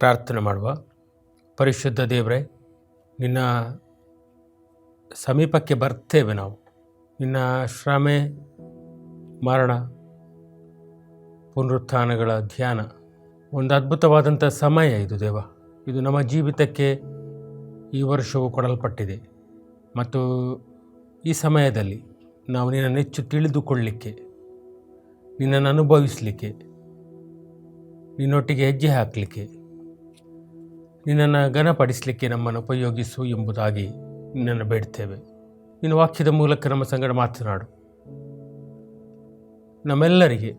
ಪ್ರಾರ್ಥನೆ ಮಾಡುವ. ಪರಿಶುದ್ಧ ದೇವರೇ, ನಿನ್ನ ಸಮೀಪಕ್ಕೆ ಬರ್ತೇವೆ ನಾವು. ನಿನ್ನ ಶ್ರಮೆ, ಮರಣ, ಪುನರುತ್ಥಾನಗಳ ಧ್ಯಾನ ಒಂದು ಅದ್ಭುತವಾದಂಥ ಸಮಯ ಇದು ದೇವ. ಇದು ನಮ್ಮ ಜೀವಿತಕ್ಕೆ ಈ ವರ್ಷವು ಕೊಡಲ್ಪಟ್ಟಿದೆ ಮತ್ತು ಈ ಸಮಯದಲ್ಲಿ ನಾವು ನಿನ್ನನ್ನು ಹೆಚ್ಚು ತಿಳಿದುಕೊಳ್ಳಲಿಕ್ಕೆ, ನಿನ್ನನ್ನು ಅನುಭವಿಸಲಿಕ್ಕೆ, ನಿನ್ನೊಟ್ಟಿಗೆ ಹೆಜ್ಜೆ ಹಾಕಲಿಕ್ಕೆ, ನಿನ್ನನ್ನು ಘನಪಡಿಸಲಿಕ್ಕೆ ನಮ್ಮನ್ನು ಉಪಯೋಗಿಸು ಎಂಬುದಾಗಿ ನಿನ್ನನ್ನು ಬೇಡ್ತೇವೆ. ನಿನ್ನ ವಾಕ್ಯದ ಮೂಲಕ ನಮ್ಮ ಸಂಗಡ ಮಾತನಾಡು. ನಮ್ಮೆಲ್ಲರಿಗೆ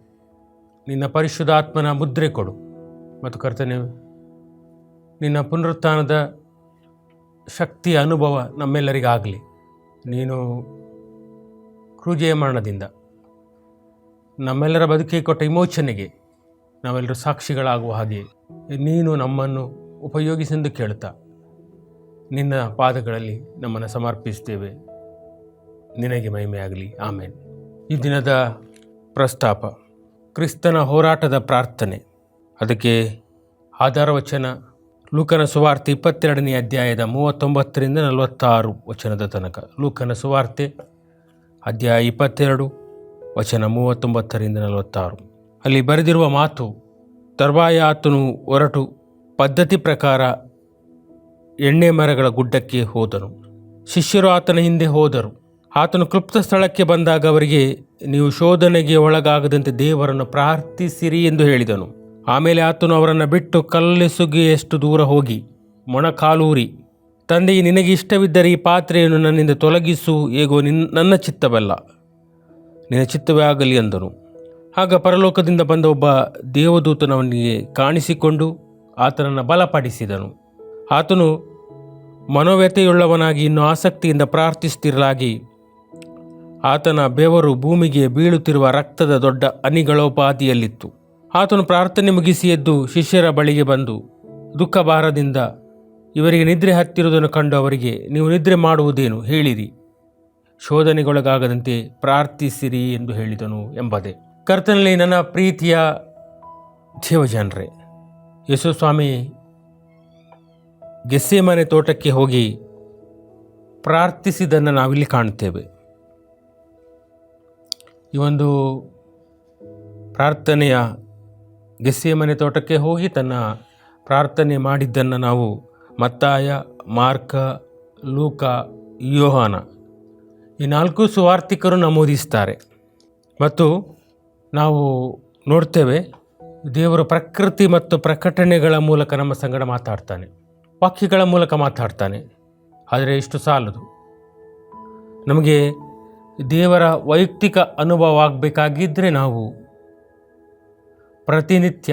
ನಿನ್ನ ಪರಿಶುದ್ಧಾತ್ಮನ ಮುದ್ರೆ ಕೊಡು ಮತ್ತು ಕರ್ತನೆ, ನಿನ್ನ ಪುನರುತ್ಥಾನದ ಶಕ್ತಿಯ ಅನುಭವ ನಮ್ಮೆಲ್ಲರಿಗಾಗಲಿ. ನೀನು ಕ್ರೂಜೆಯ ಮರಣದಿಂದ ನಮ್ಮೆಲ್ಲರ ಬದುಕಿಗೆ ಕೊಟ್ಟ ವಿಮೋಚನೆಗೆ ನಾವೆಲ್ಲರೂ ಸಾಕ್ಷಿಗಳಾಗುವ ಹಾಗೆ ನೀನು ನಮ್ಮನ್ನು ಉಪಯೋಗಿಸೆಂದು ಕೇಳುತ್ತಾ ನಿನ್ನ ಪಾದಗಳಲ್ಲಿ ನಮ್ಮನ್ನು ಸಮರ್ಪಿಸ್ತೇವೆ. ನಿನಗೆ ಮಹಿಮೆಯಾಗಲಿ. ಆಮೇನ್. ಈ ದಿನದ ಪ್ರಸ್ತಾಪ ಕ್ರಿಸ್ತನ ಹೋರಾಟದ ಪ್ರಾರ್ಥನೆ. ಅದಕ್ಕೆ ಆಧಾರ ವಚನ ಲೂಕನ ಸುವಾರ್ತೆ 22ನೇ ಅಧ್ಯಾಯದ 39ರಿಂದ 46 ವಚನದ ತನಕ. ಲೂಕನ ಸುವಾರ್ತೆ ಅಧ್ಯಾಯ 22 ವಚನ 39ರಿಂದ 46. ಅಲ್ಲಿ ಬರೆದಿರುವ ಮಾತು: ತರುವಾಯ ಆತನು ಹೊರಟು ಪದ್ಧತಿ ಪ್ರಕಾರ ಎಣ್ಣೆ ಮರಗಳ ಗುಡ್ಡಕ್ಕೆ ಹೋದನು. ಶಿಷ್ಯರು ಆತನ ಹಿಂದೆ ಹೋದರು. ಆತನು ಕ್ಲುಪ್ತ ಸ್ಥಳಕ್ಕೆ ಬಂದಾಗ ಅವರಿಗೆ, ನೀವು ಶೋಧನೆಗೆ ಒಳಗಾಗದಂತೆ ದೇವರನ್ನು ಪ್ರಾರ್ಥಿಸಿರಿ ಎಂದು ಹೇಳಿದನು. ಆಮೇಲೆ ಆತನು ಅವರನ್ನು ಬಿಟ್ಟು ಕಲ್ಲೆಸುಗೆಯಷ್ಟು ದೂರ ಹೋಗಿ ಮೊಣಕಾಲೂರಿ, ತಂದೆಯೇ, ನಿನಗೆ ಇಷ್ಟವಿದ್ದರೆ ಈ ಪಾತ್ರೆಯನ್ನು ನನ್ನಿಂದ ತೊಲಗಿಸು, ಹೇಗೋ ನನ್ನ ಚಿತ್ತವಲ್ಲ, ನಿನ್ನ ಚಿತ್ತವೇ ಆಗಲಿ ಎಂದನು. ಆಗ ಪರಲೋಕದಿಂದ ಬಂದ ಒಬ್ಬ ದೇವದೂತನವನಿಗೆ ಕಾಣಿಸಿಕೊಂಡು ಆತನನ್ನು ಬಲಪಡಿಸಿದನು. ಆತನು ಮನೋವ್ಯಥೆಯುಳ್ಳವನಾಗಿ ಇನ್ನೂ ಆಸಕ್ತಿಯಿಂದ ಪ್ರಾರ್ಥಿಸುತ್ತಿರಲಾಗಿ ಆತನ ಬೆವರು ಭೂಮಿಗೆ ಬೀಳುತ್ತಿರುವ ರಕ್ತದ ದೊಡ್ಡ ಹನಿಗಳೋಪಾದಿಯಲ್ಲಿತ್ತು. ಆತನು ಪ್ರಾರ್ಥನೆ ಮುಗಿಸಿ ಎದ್ದು ಶಿಷ್ಯರ ಬಳಿಗೆ ಬಂದು ದುಃಖಭಾರದಿಂದ ಇವರಿಗೆ ನಿದ್ರೆ ಹತ್ತಿರುವುದನ್ನು ಕಂಡು ಅವರಿಗೆ, ನೀವು ನಿದ್ರೆ ಮಾಡುವುದೇನು, ಹೇಳಿರಿ, ಶೋಧನೆಗೊಳಗಾಗದಂತೆ ಪ್ರಾರ್ಥಿಸಿರಿ ಎಂದು ಹೇಳಿದನು ಎಂಬುದೇ. ಕರ್ತನಲ್ಲಿ ನನ್ನ ಪ್ರೀತಿಯ ದೇವಜನರೇ, ಯೇಸು ಸ್ವಾಮಿ ಗೆಸ್ಸೇಮನೆ ತೋಟಕ್ಕೆ ಹೋಗಿ ಪ್ರಾರ್ಥಿಸಿದ್ದನ್ನು ನಾವಿಲ್ಲಿ ಕಾಣುತ್ತೇವೆ. ಈ ಒಂದು ಪ್ರಾರ್ಥನೆಯ ಗೆಸ್ಸೇಮನೆ ತೋಟಕ್ಕೆ ಹೋಗಿ ತನ್ನ ಪ್ರಾರ್ಥನೆ ಮಾಡಿದ್ದನ್ನು ನಾವು ಮತ್ತಾಯ, ಮಾರ್ಕ, ಲೂಕ, ಯೋಹಾನ ಈ 4 ಸುವಾರ್ತಿಕರು ನಮೂದಿಸ್ತಾರೆ. ಮತ್ತು ನಾವು ನೋಡ್ತೇವೆ, ದೇವರು ಪ್ರಕೃತಿ ಮತ್ತು ಪ್ರಕಟಣೆಗಳ ಮೂಲಕ ನಮ್ಮ ಸಂಗಡ ಮಾತಾಡ್ತಾನೆ, ವಾಕ್ಯಗಳ ಮೂಲಕ ಮಾತಾಡ್ತಾನೆ. ಆದರೆ ಇಷ್ಟು ಸಾಲದು. ನಮಗೆ ದೇವರ ವೈಯಕ್ತಿಕ ಅನುಭವ ಆಗಬೇಕಾಗಿದ್ದರೆ ನಾವು ಪ್ರತಿನಿತ್ಯ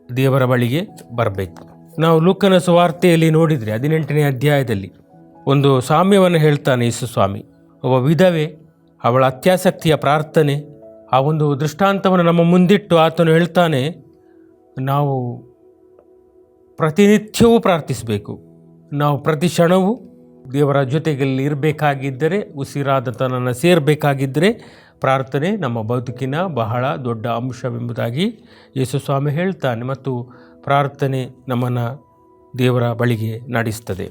ದೇವರ ಬಳಿಗೆ ಬರಬೇಕು. ನಾವು ಲೂಕನ ಸುವಾರ್ತೆಯಲ್ಲಿ ನೋಡಿದರೆ 18ನೇ ಅಧ್ಯಾಯದಲ್ಲಿ ಒಂದು ಸಾಮ್ಯವನ್ನು ಹೇಳ್ತಾನೆ ಯೇಸು ಸ್ವಾಮಿ. ಒಬ್ಬ ವಿಧವೆ, ಅವಳ ಅತ್ಯಾಸಕ್ತಿಯ ಪ್ರಾರ್ಥನೆ, ಆ ಒಂದು ದೃಷ್ಟಾಂತವನ್ನು ನಮ್ಮ ಮುಂದಿಟ್ಟು ಆತನು ಹೇಳ್ತಾನೆ, ನಾವು ಪ್ರತಿನಿತ್ಯವೂ ಪ್ರಾರ್ಥಿಸಬೇಕು. ನಾವು ಪ್ರತಿ ಕ್ಷಣವೂ ದೇವರ ಜೊತೆಯಲ್ಲಿ ಇರಬೇಕಾಗಿದ್ದರೆ, ಉಸಿರಾದತನನ್ನು ಸೇರಬೇಕಾಗಿದ್ದರೆ ಪ್ರಾರ್ಥನೆ ನಮ್ಮ ಬದುಕಿನ ಬಹಳ ದೊಡ್ಡ ಅಂಶವೆಂಬುದಾಗಿ ಯೇಸು ಸ್ವಾಮಿ ಹೇಳ್ತಾನೆ. ಮತ್ತು ಪ್ರಾರ್ಥನೆ ನಮ್ಮನ್ನು ದೇವರ ಬಳಿಗೆ ನಡೆಸ್ತದೆ.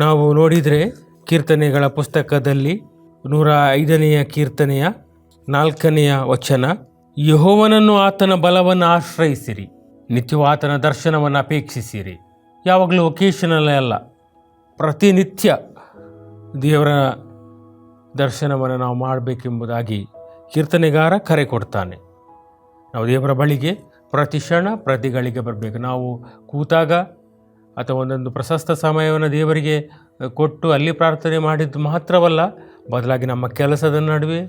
ನಾವು ನೋಡಿದರೆ ಕೀರ್ತನೆಗಳ ಪುಸ್ತಕದಲ್ಲಿ 105ನೆಯ ಕೀರ್ತನೆಯ 4ನೆಯ ವಚನ, ಯೆಹೋವನನ್ನು ಆತನ ಬಲವನ್ನು ಆಶ್ರಯಿಸಿರಿ, ನಿತ್ಯವೂ ಆತನ ದರ್ಶನವನ್ನು ಅಪೇಕ್ಷಿಸಿರಿ. ಯಾವಾಗಲೂ ಒಕೇಶನಲ್ಲೇ ಅಲ್ಲ, ಪ್ರತಿನಿತ್ಯ ದೇವರ ದರ್ಶನವನ್ನು ನಾವು ಮಾಡಬೇಕೆಂಬುದಾಗಿ ಕೀರ್ತನೆಗಾರ ಕರೆ ಕೊಡ್ತಾನೆ. ನಾವು ದೇವರ ಬಳಿಗೆ ಪ್ರತಿ ಕ್ಷಣ ಪ್ರತಿಗಳಿಗೆ ಬರಬೇಕು. ನಾವು ಕೂತಾಗ ಅಥವಾ ಒಂದೊಂದು ಪ್ರಶಸ್ತ ಸಮಯವನ್ನು ದೇವರಿಗೆ ಕೊಟ್ಟು ಅಲ್ಲಿ ಪ್ರಾರ್ಥನೆ ಮಾಡಿದ್ದು ಮಾತ್ರವಲ್ಲ, ಬದಲಾಗಿ ನಮ್ಮ ಕೆಲಸದ ನಡುವೆ,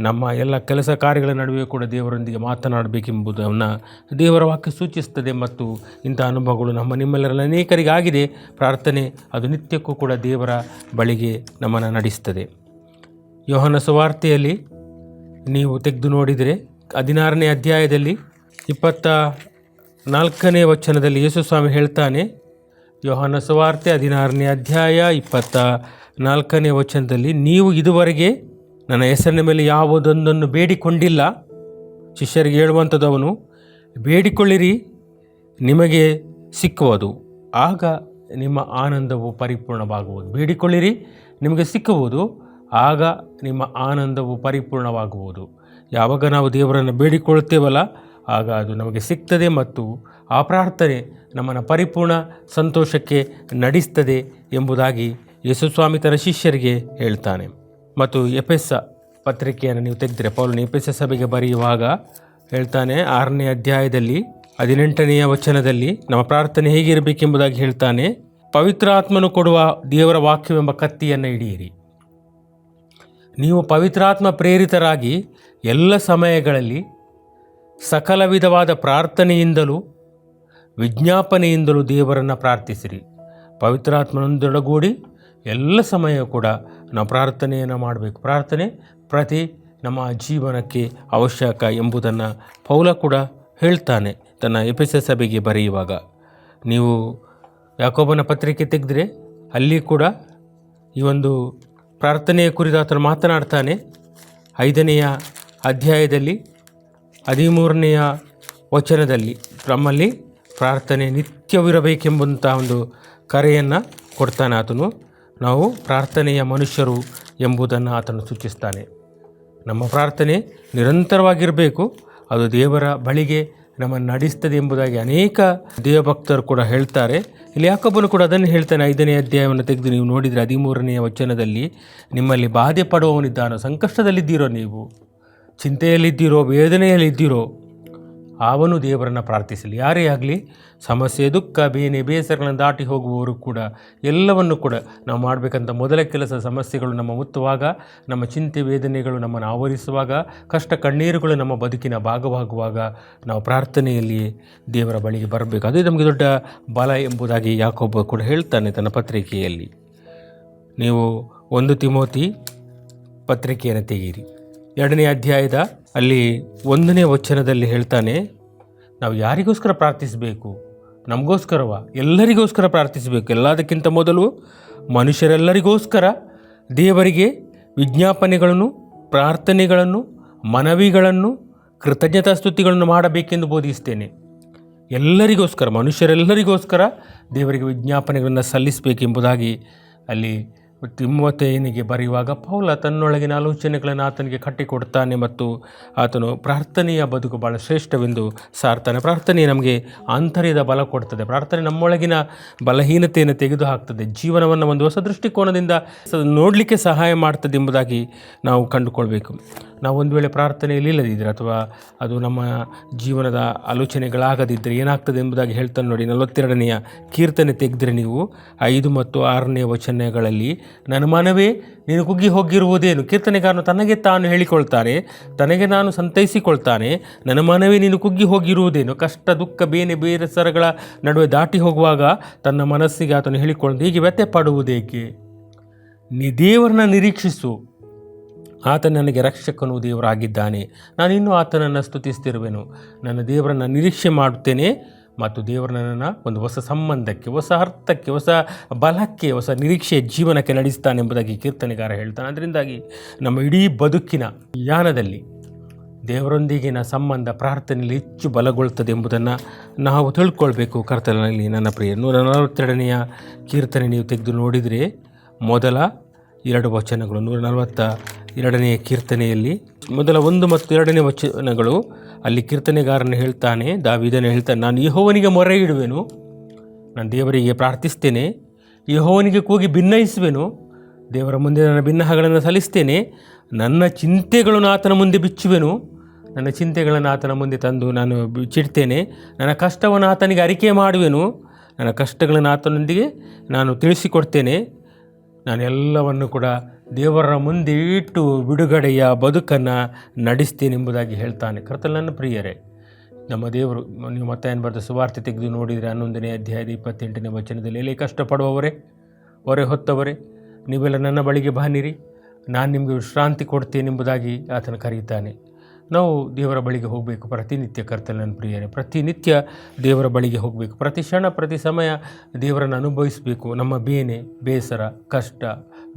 ನಮ್ಮ ಎಲ್ಲ ಕೆಲಸ ಕಾರ್ಯಗಳ ನಡುವೆ ಕೂಡ ದೇವರೊಂದಿಗೆ ಮಾತನಾಡಬೇಕೆಂಬುದನ್ನು ದೇವರ ವಾಕ್ಯ ಸೂಚಿಸ್ತದೆ. ಮತ್ತು ಇಂಥ ಅನುಭವಗಳು ನಿಮ್ಮೆಲ್ಲರಲ್ಲಿ ಅನೇಕರಿಗಾಗಿದೆ. ಪ್ರಾರ್ಥನೆ ಅದು ನಿತ್ಯಕ್ಕೂ ಕೂಡ ದೇವರ ಬಳಿಗೆ ನಮ್ಮನ್ನು ನಡೆಸ್ತದೆ. ಯೋಹಾನ ಸುವಾರ್ತೆಯಲ್ಲಿ ನೀವು ತೆಗೆದು ನೋಡಿದರೆ 16ನೇ ಅಧ್ಯಾಯದಲ್ಲಿ 24ನೇ ವಚನದಲ್ಲಿ ಯೇಸು ಸ್ವಾಮಿ ಹೇಳ್ತಾನೆ. ಯೋಹಾನ ಸುವಾರ್ತೆ 16ನೇ ಅಧ್ಯಾಯ 24ನೇ ವಚನದಲ್ಲಿ, ನೀವು ಇದುವರೆಗೆ ನನ್ನ ಹೆಸರಿನ ಮೇಲೆ ಯಾವುದೊಂದನ್ನು ಬೇಡಿಕೊಂಡಿಲ್ಲ. ಶಿಷ್ಯರಿಗೆ ಹೇಳುವಂಥದ್ದವನು, ಬೇಡಿಕೊಳ್ಳಿರಿ, ನಿಮಗೆ ಸಿಕ್ಕುವುದು. ಆಗ ನಿಮ್ಮ ಆನಂದವು ಪರಿಪೂರ್ಣವಾಗುವುದು. ಬೇಡಿಕೊಳ್ಳಿರಿ, ನಿಮಗೆ ಸಿಕ್ಕುವುದು. ಆಗ ನಿಮ್ಮ ಆನಂದವು ಪರಿಪೂರ್ಣವಾಗುವುದು. ಯಾವಾಗ ನಾವು ದೇವರನ್ನು ಬೇಡಿಕೊಳ್ಳುತ್ತೇವಲ್ಲ, ಆಗ ಅದು ನಮಗೆ ಸಿಗ್ತದೆ ಮತ್ತು ಆ ಪ್ರಾರ್ಥನೆ ನಮ್ಮನ್ನು ಪರಿಪೂರ್ಣ ಸಂತೋಷಕ್ಕೆ ನಡೆಸ್ತದೆ ಎಂಬುದಾಗಿ ಯೇಸುಸ್ವಾಮಿ ತನ್ನ ಶಿಷ್ಯರಿಗೆ ಹೇಳ್ತಾನೆ. ಮತ್ತು ಎಫೆಸ ಪತ್ರಿಕೆಯನ್ನು ನೀವು ತೆಗೆದರೆ, ಪೌಲನು ಎಫೆಸ ಸಭೆಗೆ ಬರೆಯುವಾಗ ಹೇಳ್ತಾನೆ, 6ನೇ ಅಧ್ಯಾಯದಲ್ಲಿ 18ನೇ ವಚನದಲ್ಲಿ ನಮ್ಮ ಪ್ರಾರ್ಥನೆ ಹೇಗಿರಬೇಕೆಂಬುದಾಗಿ ಹೇಳ್ತಾನೆ, ಪವಿತ್ರಾತ್ಮನು ಕೊಡುವ ದೇವರ ವಾಕ್ಯವೆಂಬ ಕತ್ತಿಯನ್ನು ಹಿಡಿಯಿರಿ. ನೀವು ಪವಿತ್ರಾತ್ಮ ಪ್ರೇರಿತರಾಗಿ ಎಲ್ಲ ಸಮಯಗಳಲ್ಲಿ ಸಕಲ ವಿಧವಾದ ಪ್ರಾರ್ಥನೆಯಿಂದಲೂ ವಿಜ್ಞಾಪನೆಯಿಂದಲೂ ದೇವರನ್ನು ಪ್ರಾರ್ಥಿಸಿರಿ. ಪವಿತ್ರಾತ್ಮನೊಂದೊಡಗೂಡಿ ಎಲ್ಲ ಸಮಯ ಕೂಡ ನಾವು ಪ್ರಾರ್ಥನೆಯನ್ನು ಮಾಡಬೇಕು. ಪ್ರಾರ್ಥನೆ ಪ್ರತಿ ನಮ್ಮ ಜೀವನಕ್ಕೆ ಅವಶ್ಯಕ ಎಂಬುದನ್ನು ಪೌಲ ಕೂಡ ಹೇಳ್ತಾನೆ ತನ್ನ ಎಫೆಸ ಸಭೆಗೆ ಬರೆಯುವಾಗ. ನೀವು ಯಾಕೋಬನ ಪತ್ರಿಕೆ ತೆಗೆದರೆ ಅಲ್ಲಿ ಕೂಡ ಈ ಒಂದು ಪ್ರಾರ್ಥನೆಯ ಕುರಿತು ಆತನು ಮಾತನಾಡ್ತಾನೆ. 5ನೇ ಅಧ್ಯಾಯದಲ್ಲಿ 13ನೇ ವಚನದಲ್ಲಿ ನಮ್ಮಲ್ಲಿ ಪ್ರಾರ್ಥನೆ ನಿತ್ಯವಿರಬೇಕೆಂಬಂಥ ಒಂದು ಕರೆಯನ್ನು ಕೊಡ್ತಾನೆ ಆತನು. ನಾವು ಪ್ರಾರ್ಥನೆಯ ಮನುಷ್ಯರು ಎಂಬುದನ್ನು ಆತನು ಸೂಚಿಸ್ತಾನೆ. ನಮ್ಮ ಪ್ರಾರ್ಥನೆ ನಿರಂತರವಾಗಿರಬೇಕು, ಅದು ದೇವರ ಬಳಿಗೆ ನಮ್ಮನ್ನು ನಡೆಸ್ತದೆ ಎಂಬುದಾಗಿ ಅನೇಕ ದೇವಭಕ್ತರು ಕೂಡ ಹೇಳ್ತಾರೆ. ಇಲ್ಲಿ ಯಾಕೊಬ್ಬನು ಕೂಡ ಅದನ್ನು ಹೇಳ್ತಾನೆ. 5ನೇ ಅಧ್ಯಾಯವನ್ನು ತೆಗೆದು ನೀವು ನೋಡಿದರೆ 13ನೇ ವಚನದಲ್ಲಿ, ನಿಮ್ಮಲ್ಲಿ ಬಾಧೆ ಪಡುವವನಿದ್ದಾನೋ, ಸಂಕಷ್ಟದಲ್ಲಿದ್ದೀರೋ, ನೀವು ಚಿಂತೆಯಲ್ಲಿದ್ದೀರೋ, ವೇದನೆಯಲ್ಲಿದ್ದೀರೋ, ಅವನು ದೇವರನ್ನು ಪ್ರಾರ್ಥಿಸಲಿ. ಯಾರೇ ಆಗಲಿ, ಸಮಸ್ಯೆ, ದುಃಖ, ಬೇನೆ, ಬೇಸರಗಳನ್ನು ದಾಟಿ ಹೋಗುವವರು ಕೂಡ ಎಲ್ಲವನ್ನು ಕೂಡ ನಾವು ಮಾಡಬೇಕಂತ ಮೊದಲ ಕೆಲಸ, ಸಮಸ್ಯೆಗಳು ನಮ್ಮ ಮುತ್ತುವಾಗ, ನಮ್ಮ ಚಿಂತೆ ವೇದನೆಗಳು ನಮ್ಮನ್ನು ಆವರಿಸುವಾಗ, ಕಷ್ಟ ಕಣ್ಣೀರುಗಳು ನಮ್ಮ ಬದುಕಿನ ಭಾಗವಾಗುವಾಗ ನಾವು ಪ್ರಾರ್ಥನೆಯಲ್ಲಿ ದೇವರ ಬಳಿಗೆ ಬರಬೇಕು. ಅದೇ ನಮಗೆ ದೊಡ್ಡ ಬಲ ಎಂಬುದಾಗಿ ಯಾಕೊಬ್ಬ ಕೂಡ ಹೇಳ್ತಾನೆ ತನ್ನ ಪತ್ರಿಕೆಯಲ್ಲಿ. ನೀವು 1 ತಿಮೋತಿ ಪತ್ರಿಕೆಯನ್ನು ತೆಗೀರಿ, 2ನೇ ಅಧ್ಯಾಯದ ಅಲ್ಲಿ 1ನೇ ವಚನದಲ್ಲಿ ಹೇಳ್ತಾನೆ, ನಾವು ಯಾರಿಗೋಸ್ಕರ ಪ್ರಾರ್ಥಿಸಬೇಕು? ನಮಗೋಸ್ಕರವ? ಎಲ್ಲರಿಗೋಸ್ಕರ ಪ್ರಾರ್ಥಿಸಬೇಕು. ಎಲ್ಲದಕ್ಕಿಂತ ಮೊದಲು ಮನುಷ್ಯರೆಲ್ಲರಿಗೋಸ್ಕರ ದೇವರಿಗೆ ವಿಜ್ಞಾಪನೆಗಳನ್ನು, ಪ್ರಾರ್ಥನೆಗಳನ್ನು, ಮನವಿಗಳನ್ನು, ಕೃತಜ್ಞತಾ ಸ್ತುತಿಗಳನ್ನು ಮಾಡಬೇಕೆಂದು ಬೋಧಿಸ್ತೇನೆ. ಎಲ್ಲರಿಗೋಸ್ಕರ, ಮನುಷ್ಯರೆಲ್ಲರಿಗೋಸ್ಕರ ದೇವರಿಗೆ ವಿಜ್ಞಾಪನೆಗಳನ್ನು ಸಲ್ಲಿಸಬೇಕೆಂಬುದಾಗಿ ಅಲ್ಲಿ ತಿಮೋಥೆಯನಿಗೆ ಬರೆಯುವಾಗ ಪೌಲ ತನ್ನೊಳಗಿನ ಆಲೋಚನೆಗಳನ್ನು ಆತನಿಗೆ ಕಟ್ಟಿಕೊಡ್ತಾನೆ ಮತ್ತು ಆತನು ಪ್ರಾರ್ಥನೆಯ ಬದುಕು ಭಾಳ ಶ್ರೇಷ್ಠವೆಂದು ಸಾರ್ತಾನೆ. ಪ್ರಾರ್ಥನೆ ನಮಗೆ ಆಂತರ್ಯದ ಬಲ ಕೊಡ್ತದೆ. ಪ್ರಾರ್ಥನೆ ನಮ್ಮೊಳಗಿನ ಬಲಹೀನತೆಯನ್ನು ತೆಗೆದು ಹಾಕ್ತದೆ, ಜೀವನವನ್ನು ಒಂದು ಹೊಸ ದೃಷ್ಟಿಕೋನದಿಂದ ನೋಡಲಿಕ್ಕೆ ಸಹಾಯ ಮಾಡ್ತದೆ ಎಂಬುದಾಗಿ ನಾವು ಕಂಡುಕೊಳ್ಬೇಕು. ನಾವು ಒಂದು ವೇಳೆ ಪ್ರಾರ್ಥನೆಯಲ್ಲಿ ಇಲ್ಲದಿದ್ದರೆ ಅಥವಾ ಅದು ನಮ್ಮ ಜೀವನದ ಆಲೋಚನೆಗಳಾಗದಿದ್ದರೆ ಏನಾಗ್ತದೆ ಎಂಬುದಾಗಿ ಹೇಳ್ತಾನೆ ನೋಡಿ. 42ನೇ ಕೀರ್ತನೆ ತೆಗೆದರೆ ನೀವು 5 ಮತ್ತು 6ನೇ ವಚನಗಳಲ್ಲಿ, ನನ್ನ ಮನವೇ ನೀನು ಕುಗ್ಗಿ ಹೋಗಿರುವುದೇನು? ಕೀರ್ತನೆಗಾರನು ತನಗೆ ತಾನು ಹೇಳಿಕೊಳ್ತಾನೆ, ತನಗೆ ನಾನು ಸಂತೈಸಿಕೊಳ್ತಾನೆ, ನನ್ನ ಮನವೇ ನೀನು ಕುಗ್ಗಿ ಹೋಗಿರುವುದೇನು? ಕಷ್ಟ, ದುಃಖ, ಬೇನೆ, ಬೇಸರಗಳ ನಡುವೆ ದಾಟಿ ಹೋಗುವಾಗ ತನ್ನ ಮನಸ್ಸಿಗೆ ಆತನು ಹೇಳಿಕೊಳ್ಳು, ಹೀಗೆ ವ್ಯಥೆ ಪಡುವುದೇಕೆ? ದೇವರನ್ನ ನಿರೀಕ್ಷಿಸು, ಆತ ನನಗೆ ರಕ್ಷಕನು ದೇವರಾಗಿದ್ದಾನೆ, ನಾನು ಇನ್ನೂ ಆತನನ್ನು ಸ್ತುತಿಸ್ತಿರುವೆನು. ನನ್ನ ದೇವರನ್ನು ನಿರೀಕ್ಷೆ ಮಾಡುತ್ತೇನೆ ಮತ್ತು ದೇವರನ್ನು ಒಂದು ಹೊಸ ಸಂಬಂಧಕ್ಕೆ, ಹೊಸ ಅರ್ಥಕ್ಕೆ, ಹೊಸ ಬಲಕ್ಕೆ, ಹೊಸ ನಿರೀಕ್ಷೆಯ ಜೀವನಕ್ಕೆ ನಡೆಸ್ತಾನೆ ಎಂಬುದಾಗಿ ಕೀರ್ತನೆಗಾರ ಹೇಳ್ತಾನೆ. ಅದರಿಂದಾಗಿ ನಮ್ಮ ಇಡೀ ಬದುಕಿನ ಯಾನದಲ್ಲಿ ದೇವರೊಂದಿಗಿನ ಸಂಬಂಧ ಪ್ರಾರ್ಥನೆಯಲ್ಲಿ ಹೆಚ್ಚು ಬಲಗೊಳ್ಳುತ್ತದೆ ಎಂಬುದನ್ನು ನಾವು ತಿಳ್ಕೊಳ್ಬೇಕು. ಕರ್ತನಲ್ಲಿ ನನ್ನ ಪ್ರಿಯ 142ನೇ ಕೀರ್ತನೆ ನೀವು ತೆಗೆದು ನೋಡಿದರೆ ಮೊದಲ 2 ವಚನಗಳು, 142ನೇ ಕೀರ್ತನೆಯಲ್ಲಿ ಮೊದಲ 1 ಮತ್ತು 2ನೇ ವಚನಗಳು, ಅಲ್ಲಿ ಕೀರ್ತನೆಗಾರನು ಹೇಳ್ತಾನೆ, ದಾವೀದನು ಹೇಳ್ತಾನೆ, ನಾನು ಯೆಹೋವನಿಗೆ ಮೊರೆ ಇಡುವೆನು, ನಾನು ದೇವರಿಗೆ ಪ್ರಾರ್ಥಿಸ್ತೇನೆ, ಯೆಹೋವನಿಗೆ ಕೂಗಿ ಭಿನ್ನಯಿಸುವೆನು, ದೇವರ ಮುಂದೆ ನನ್ನ ಭಿನ್ನಹಗಳನ್ನು ಸಲ್ಲಿಸ್ತೇನೆ, ನನ್ನ ಚಿಂತೆಗಳನ್ನು ಆತನ ಮುಂದೆ ಬಿಚ್ಚುವೆನು, ನನ್ನ ಚಿಂತೆಗಳನ್ನು ಆತನ ಮುಂದೆ ತಂದು ನಾನು ಬಿಚ್ಚಿಡ್ತೇನೆ, ನನ್ನ ಕಷ್ಟವನ್ನು ಆತನಿಗೆ ಅರಿಕೆ ಮಾಡುವೆನು, ನನ್ನ ಕಷ್ಟಗಳನ್ನು ಆತನೊಂದಿಗೆ ನಾನು ತಿಳಿಸಿಕೊಡ್ತೇನೆ, ನಾನು ಎಲ್ಲವನ್ನು ಕೂಡ ದೇವರ ಮುಂದೆ ಇಟ್ಟು ಬಿಡುಗಡೆಯ ಬದುಕನ್ನು ನಡೆಸ್ತೇನೆ ಎಂಬುದಾಗಿ ಹೇಳ್ತಾನೆ. ಕರ್ತನಲ್ಲಿ ನನ್ನ ಪ್ರಿಯರೇ, ನಮ್ಮ ದೇವರು, ನೀವು ಮತ್ತಾಯನ ಬರೆದ ಸುವಾರ್ತೆ ತೆಗೆದು ನೋಡಿದರೆ 11ನೇ ಅಧ್ಯಾಯದ 28ನೇ ವಚನದಲ್ಲಿ, ಎಲ್ಲಿ ಕಷ್ಟಪಡುವವರೇ, ಹೊರೆ ಹೊತ್ತವರೇ, ನೀವೆಲ್ಲ ನನ್ನ ಬಳಿಗೆ ಬನ್ನಿರಿ, ನಾನು ನಿಮಗೆ ವಿಶ್ರಾಂತಿ ಕೊಡ್ತೇನೆ ಎಂಬುದಾಗಿ ಆತನು ಕರೀತಾನೆ. ನಾವು ದೇವರ ಬಳಿಗೆ ಹೋಗಬೇಕು. ಪ್ರತಿನಿತ್ಯ ಕರ್ತನೆ ನನ್ನ ಪ್ರಿಯರೇ, ಪ್ರತಿನಿತ್ಯ ದೇವರ ಬಳಿಗೆ ಹೋಗಬೇಕು. ಪ್ರತಿ ಕ್ಷಣ ಪ್ರತಿ ಸಮಯ ದೇವರನ್ನು ಅನುಭವಿಸಬೇಕು. ನಮ್ಮ ಬೇನೆ, ಬೇಸರ, ಕಷ್ಟ,